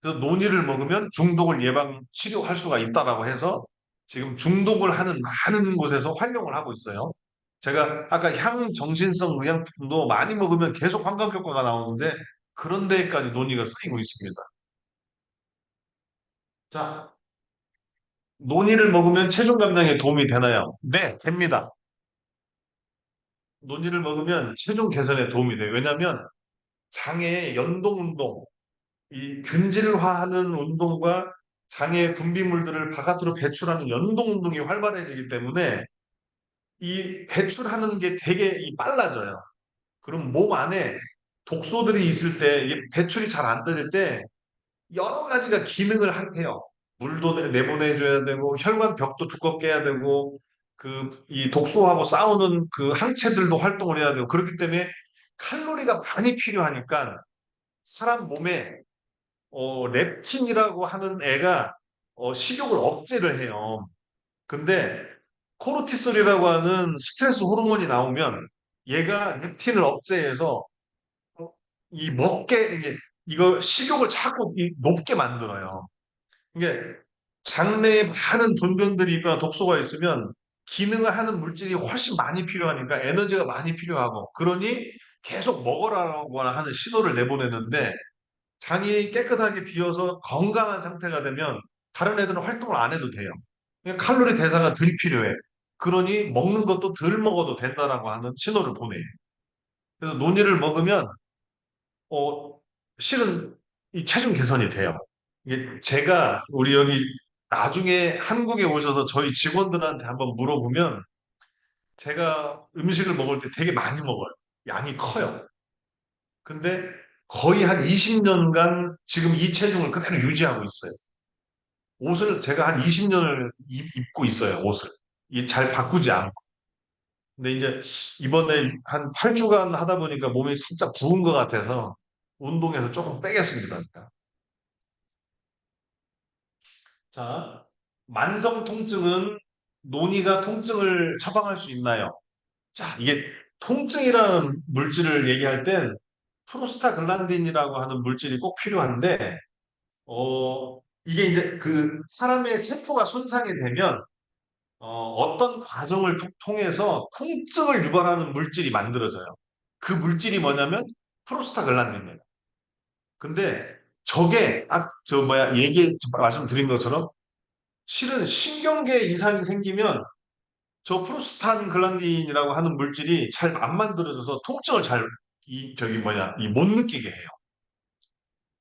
그래서 논이를 먹으면 중독을 예방 치료할 수가 있다라고 해서 지금 중독을 하는 많은 곳에서 활용을 하고 있어요. 제가 아까 향정신성 의약품도 많이 먹으면 계속 환각 효과가 나오는데 그런 데까지 논의가 쓰이고 있습니다. 자, 논이를 먹으면 체중 감량에 도움이 되나요? 네, 됩니다. 논이를 먹으면 체중 개선에 도움이 돼요. 왜냐하면 장의 연동 운동, 이 균질화하는 운동과 장의 분비물들을 바깥으로 배출하는 연동 운동이 활발해지기 때문에 이 배출하는 게 되게 빨라져요. 그럼 몸 안에 독소들이 있을 때 이게 배출이 잘 안 되질 때 여러 가지가 기능을 해요. 물도 내보내줘야 되고 혈관 벽도 두껍게 해야 되고 그 이 독소하고 싸우는 그 항체들도 활동을 해야 되고 그렇기 때문에 칼로리가 많이 필요하니까 사람 몸에 렙틴이라고 하는 애가 식욕을 억제를 해요. 근데 코르티솔이라고 하는 스트레스 호르몬이 나오면 얘가 렙틴을 억제해서 어, 이 먹게 이거 식욕을 자꾸 높게 만들어요. 이게 장내에 많은 돈변들이 있거나 독소가 있으면 기능을 하는 물질이 훨씬 많이 필요하니까 에너지가 많이 필요하고 그러니 계속 먹으라고 하는 신호를 내보내는데 장이 깨끗하게 비어서 건강한 상태가 되면 다른 애들은 활동을 안 해도 돼요. 그러니까 칼로리 대사가 덜 필요해. 그러니 먹는 것도 덜 먹어도 된다라고 하는 신호를 보내요. 그래서 논이를 먹으면 어, 실은 이 체중 개선이 돼요. 이게 제가 우리 여기 나중에 한국에 오셔서 저희 직원들한테 한번 물어보면 제가 음식을 먹을 때 되게 많이 먹어요. 양이 커요. 근데 거의 한 20년간 지금 이 체중을 그대로 유지하고 있어요. 옷을 제가 한 20년을 입고 있어요, 옷을. 이게 잘 바꾸지 않고. 근데 이제 이번에 한 8주간 하다 보니까 몸이 살짝 부은 것 같아서 운동에서 조금 빼겠습니다. 자, 만성 통증은 논이가 통증을 처방할 수 있나요? 자, 이게 통증이라는 물질을 얘기할 땐 프로스타글란딘이라고 하는 물질이 꼭 필요한데, 이게 이제 그 사람의 세포가 손상이 되면 어떤 과정을 통해서 통증을 유발하는 물질이 만들어져요. 그 물질이 뭐냐면 프로스타글란딘이에요. 근데 저게 저 뭐야 말씀드린 것처럼 실은 신경계 이상이 생기면 저 프로스탄글란딘이라고 하는 물질이 잘 안 만들어져서 통증을 저기 뭐냐 이 못 느끼게 해요.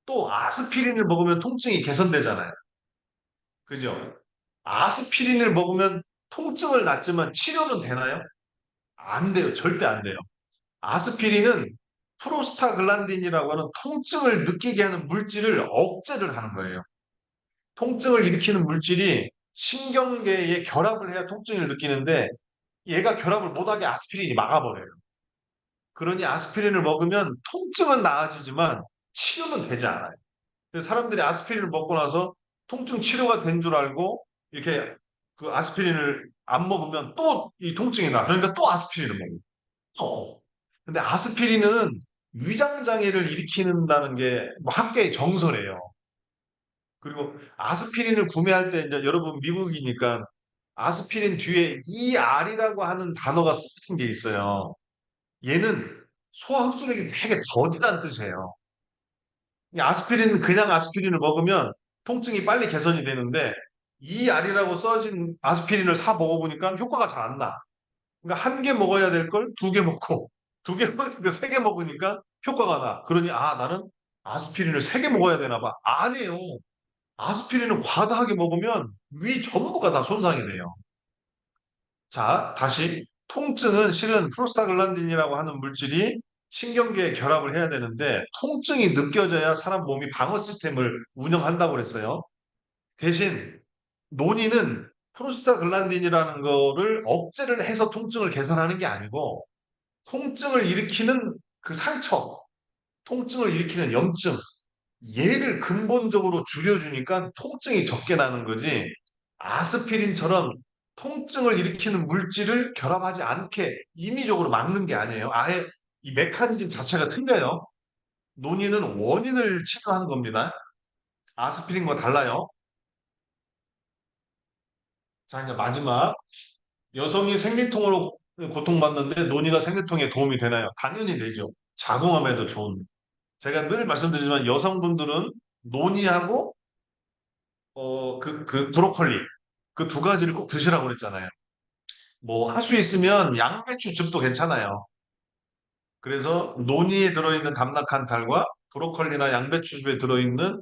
또 아스피린을 먹으면 통증이 개선되잖아요. 그죠? 아스피린을 먹으면 통증을 낫지만 치료는 되나요? 안 돼요. 절대 안 돼요. 아스피린은 프로스타글란딘이라고 하는 통증을 느끼게 하는 물질을 억제를 하는 거예요. 통증을 일으키는 물질이 신경계에 결합을 해야 통증을 느끼는데 얘가 결합을 못하게 아스피린이 막아버려요. 그러니 아스피린을 먹으면 통증은 나아지지만 치료는 되지 않아요. 그래서 사람들이 아스피린을 먹고 나서 통증 치료가 된 줄 알고 이렇게 그 아스피린을 안 먹으면 또 이 통증이 나. 그러니까 또 아스피린을 먹어요. 또. 근데 아스피린은 위장 장애를 일으키는다는 게뭐 학계의 정설이에요. 그리고 아스피린을 구매할 때 이제 여러분 미국이니까 아스피린 뒤에 ER이라고 하는 단어가 쓰인 게 있어요. 얘는 소화 흡수력이 되게 더디다는 뜻이에요. 이 아스피린 그냥 아스피린을 먹으면 통증이 빨리 개선이 되는데 이 알이라고 써진 아스피린을 사 먹어보니까 효과가 잘 안 나. 그러니까 한 개 먹어야 될 걸 두 개 먹고 두 개 먹으니까 세 개 먹으니까 효과가 나. 그러니 아 나는 아스피린을 세 개 먹어야 되나 봐. 아니에요. 아스피린은 과다하게 먹으면 위 전부가 다 손상이 돼요. 자, 다시 통증은 실은 프로스타글란딘이라고 하는 물질이 신경계에 결합을 해야 되는데 통증이 느껴져야 사람 몸이 방어 시스템을 운영한다고 그랬어요. 대신 논의는 프로스타글란딘이라는 거를 억제를 해서 통증을 개선하는 게 아니고 통증을 일으키는 그 상처, 통증을 일으키는 염증, 얘를 근본적으로 줄여주니까 통증이 적게 나는 거지. 아스피린처럼 통증을 일으키는 물질을 결합하지 않게 임의적으로 막는 게 아니에요. 아예 이 메커니즘 자체가 틀려요. 논의는 원인을 치료하는 겁니다. 아스피린과 달라요. 자, 이제 마지막. 여성이 생리통으로 고통받는데 논의가 생리통에 도움이 되나요? 당연히 되죠. 자궁암에도 좋은. 제가 늘 말씀드리지만 여성분들은 논의하고 브로콜리 그 두 가지를 꼭 드시라고 그랬잖아요. 뭐 할 수 있으면 양배추즙도 괜찮아요. 그래서 논이에 들어있는 담락한탈과 브로콜리나 양배추즙에 들어있는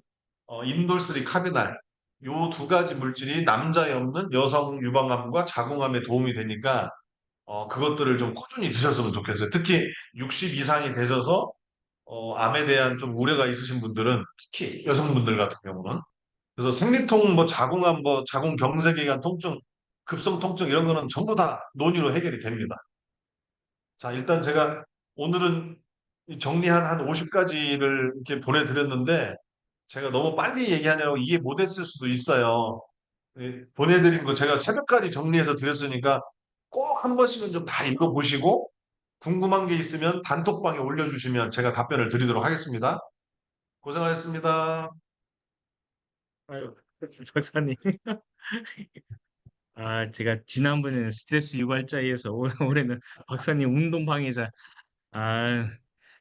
인돌스리 카비날 요 두 가지 물질이 남자에 없는 여성 유방암과 자궁암에 도움이 되니까 그것들을 좀 꾸준히 드셨으면 좋겠어요. 특히 60 이상이 되셔서 암에 대한 좀 우려가 있으신 분들은 특히 여성분들 같은 경우는 그래서 생리통, 뭐 자궁암, 뭐 자궁경색기관 통증, 급성 통증 이런 거는 전부 다 논의로 해결이 됩니다. 자, 일단 제가 오늘은 이 정리한 한 50가지를 이렇게 보내드렸는데 제가 너무 빨리 얘기하느라고 이해 못했을 수도 있어요. 보내드린 거 제가 새벽까지 정리해서 드렸으니까 꼭 한 번씩은 좀 다 읽어보시고 궁금한 게 있으면 단톡방에 올려주시면 제가 답변을 드리도록 하겠습니다. 고생하셨습니다. 아유, 박사님. 아, 제가 지난번에는 스트레스 유발자에서 올해는 박사님 운동 방해자. 아,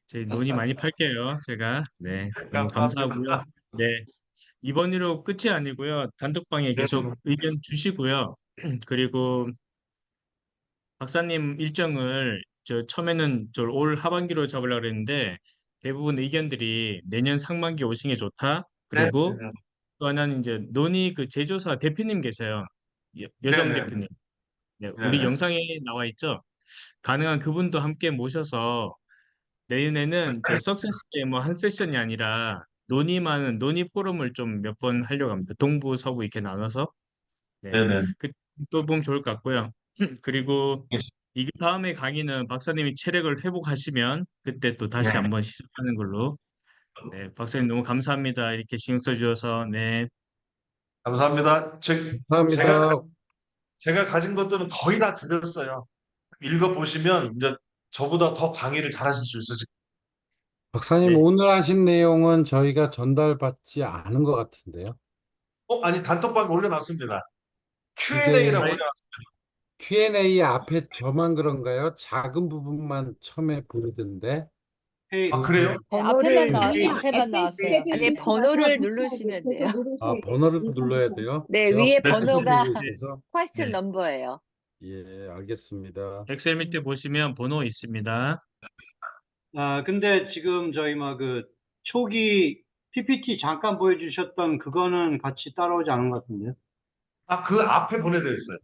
제 논의 많이 팔게요. 제가. 네, 너무 감사하고요. 감사합니다. 네, 이번 일로 끝이 아니고요. 단톡방에 네, 계속 의견 주시고요. 그리고 박사님 일정을 저 처음에는 저 올 하반기로 잡으려고 그랬는데 대부분 의견들이 내년 상반기 오시는 게 좋다. 네, 그리고 또 하나는 이제 논의 그 제조사 대표님 계세요. 네, 여성 네, 대표님. 네, 네, 우리 네. 영상에 나와 있죠. 가능한 그분도 함께 모셔서 내년에는 저 석세스에 뭐 한 세션이 아니라 논의만 논의 포럼을 좀 몇 번 하려고 합니다. 동부 서부 이렇게 나눠서 네, 네, 네. 그또 보면 좋을 것 같고요. 그리고 이 다음에 강의는 박사님이 체력을 회복하시면 그때 또 네. 다시 한번 시작하는 걸로. 네, 박사님 너무 감사합니다. 이렇게 신경 써주셔서 네, 감사합니다. 제가, 감사합니다. 제가 가진 것들은 거의 다 드렸어요. 읽어보시면 이제 저보다 더 강의를 잘하실 수 있으실 박사님, 네. 오늘 하신 내용은 저희가 전달받지 않은 것 같은데요. 아니, 단톡방에 올려놨습니다. 그게 Q&A라고 아니, 올려놨습니다. Q&A 앞에 저만 그런가요? 작은 부분만 처음에 보이던데. 아, 그, 그래요? 네, 앞에만 아니요, 앞에만 나왔어요. 아니, 번호를 누르시면 돼요. 번호를 눌러야 돼요? 네, 제가 위에 네. 컴퓨터 번호가 보고 있어서. 퀘스천 네. 넘버예요. 예, 알겠습니다. 엑셀 밑에 보시면 번호 있습니다. 근데 지금 저희 초기 PPT 잠깐 보여주셨던 그거는 같이 따라오지 않은 것 같은데요. 아, 그 앞에 보내드렸어요.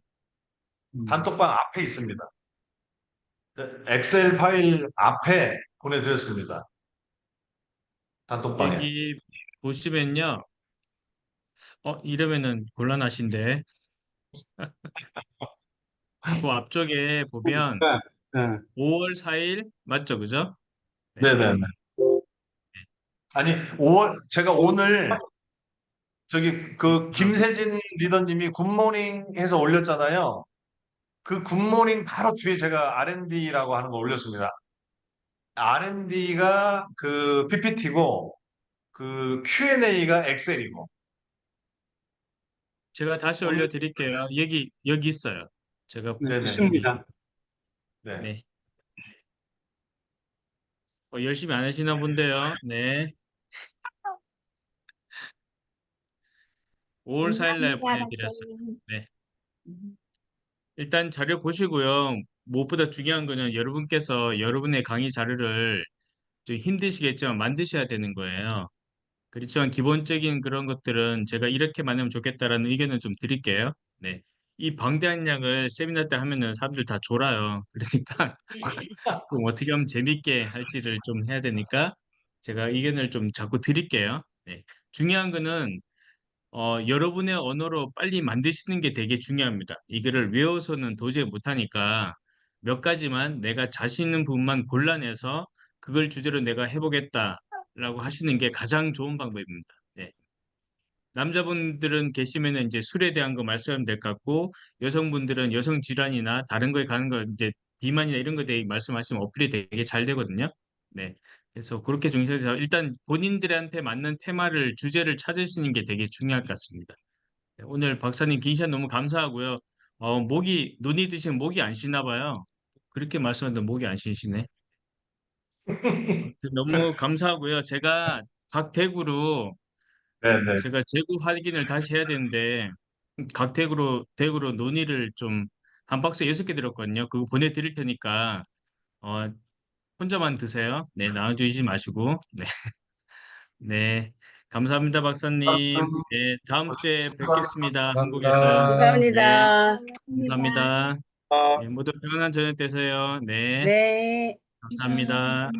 음. 단톡방 앞에 있습니다. 네, 엑셀 파일 앞에 보내드렸습니다. 단톡방에. 여기 보시면요. 이러면은 곤란하신데. 그 앞쪽에 보면 네, 네. 5월 4일 맞죠? 그죠? 네. 네네. 아니, 제가 오늘 저기 그 김세진 리더님이 굿모닝 해서 올렸잖아요. 그 굿모닝 바로 뒤에 제가 R&D라고 하는 거 올렸습니다. R&D가 그 PPT고 그 Q&A가 엑셀이고. 제가 다시 오늘 올려드릴게요. 여기 있어요. 제가 네, 네네. 있습니다. 네. 네. 열심히 안 하시나 본데요. 네. 5월 4일 날 감사합니다, 보내드렸어요. 박사님. 네. 일단 자료 보시고요. 무엇보다 중요한 거는 여러분께서 여러분의 강의 자료를 좀 힘드시겠지만 만드셔야 되는 거예요. 그렇지만 기본적인 그런 것들은 제가 이렇게 만들면 좋겠다라는 의견을 좀 드릴게요. 네. 이 방대한 양을 세미나 때 하면은 사람들 다 졸아요. 그러니까 좀 어떻게 하면 재밌게 할지를 좀 해야 되니까 제가 의견을 좀 자꾸 드릴게요. 네. 중요한 거는 여러분의 언어로 빨리 만드시는 게 되게 중요합니다. 이거를 외워서는 도저히 못하니까 몇 가지만 내가 자신 있는 부분만 골라내서 그걸 주제로 내가 해보겠다라고 하시는 게 가장 좋은 방법입니다. 네. 남자분들은 계시면은 이제 술에 대한 거 말씀하면 될 것 같고 여성분들은 여성 질환이나 다른 거에 가는 거 이제 비만이나 이런 거에 대해 말씀하시면 어플이 되게 잘 되거든요. 네. 그래서 그렇게 중시해서 일단 본인들한테 맞는 테마를 주제를 찾으시는 게 되게 중요할 것 같습니다. 네, 오늘 박사님 긴 시간 너무 감사하고요. 목이 눈이 드시면 목이 안 쉬나 봐요. 그렇게 말씀하는데 목이 안 쉬시네. 너무 감사하고요. 제가 각 대구로 네네. 제가 재고 확인을 다시 해야 되는데 각 댁으로 논의를 좀 한 박스 6개 들었거든요. 그거 보내드릴 테니까 어, 혼자만 드세요. 네, 나눠주시지 마시고. 네, 네. 감사합니다, 박사님. 네, 다음 주에 뵙겠습니다. 한국에서요. 네, 감사합니다. 감사합니다. 네, 모두 평안한 저녁 되세요. 네, 네. 감사합니다.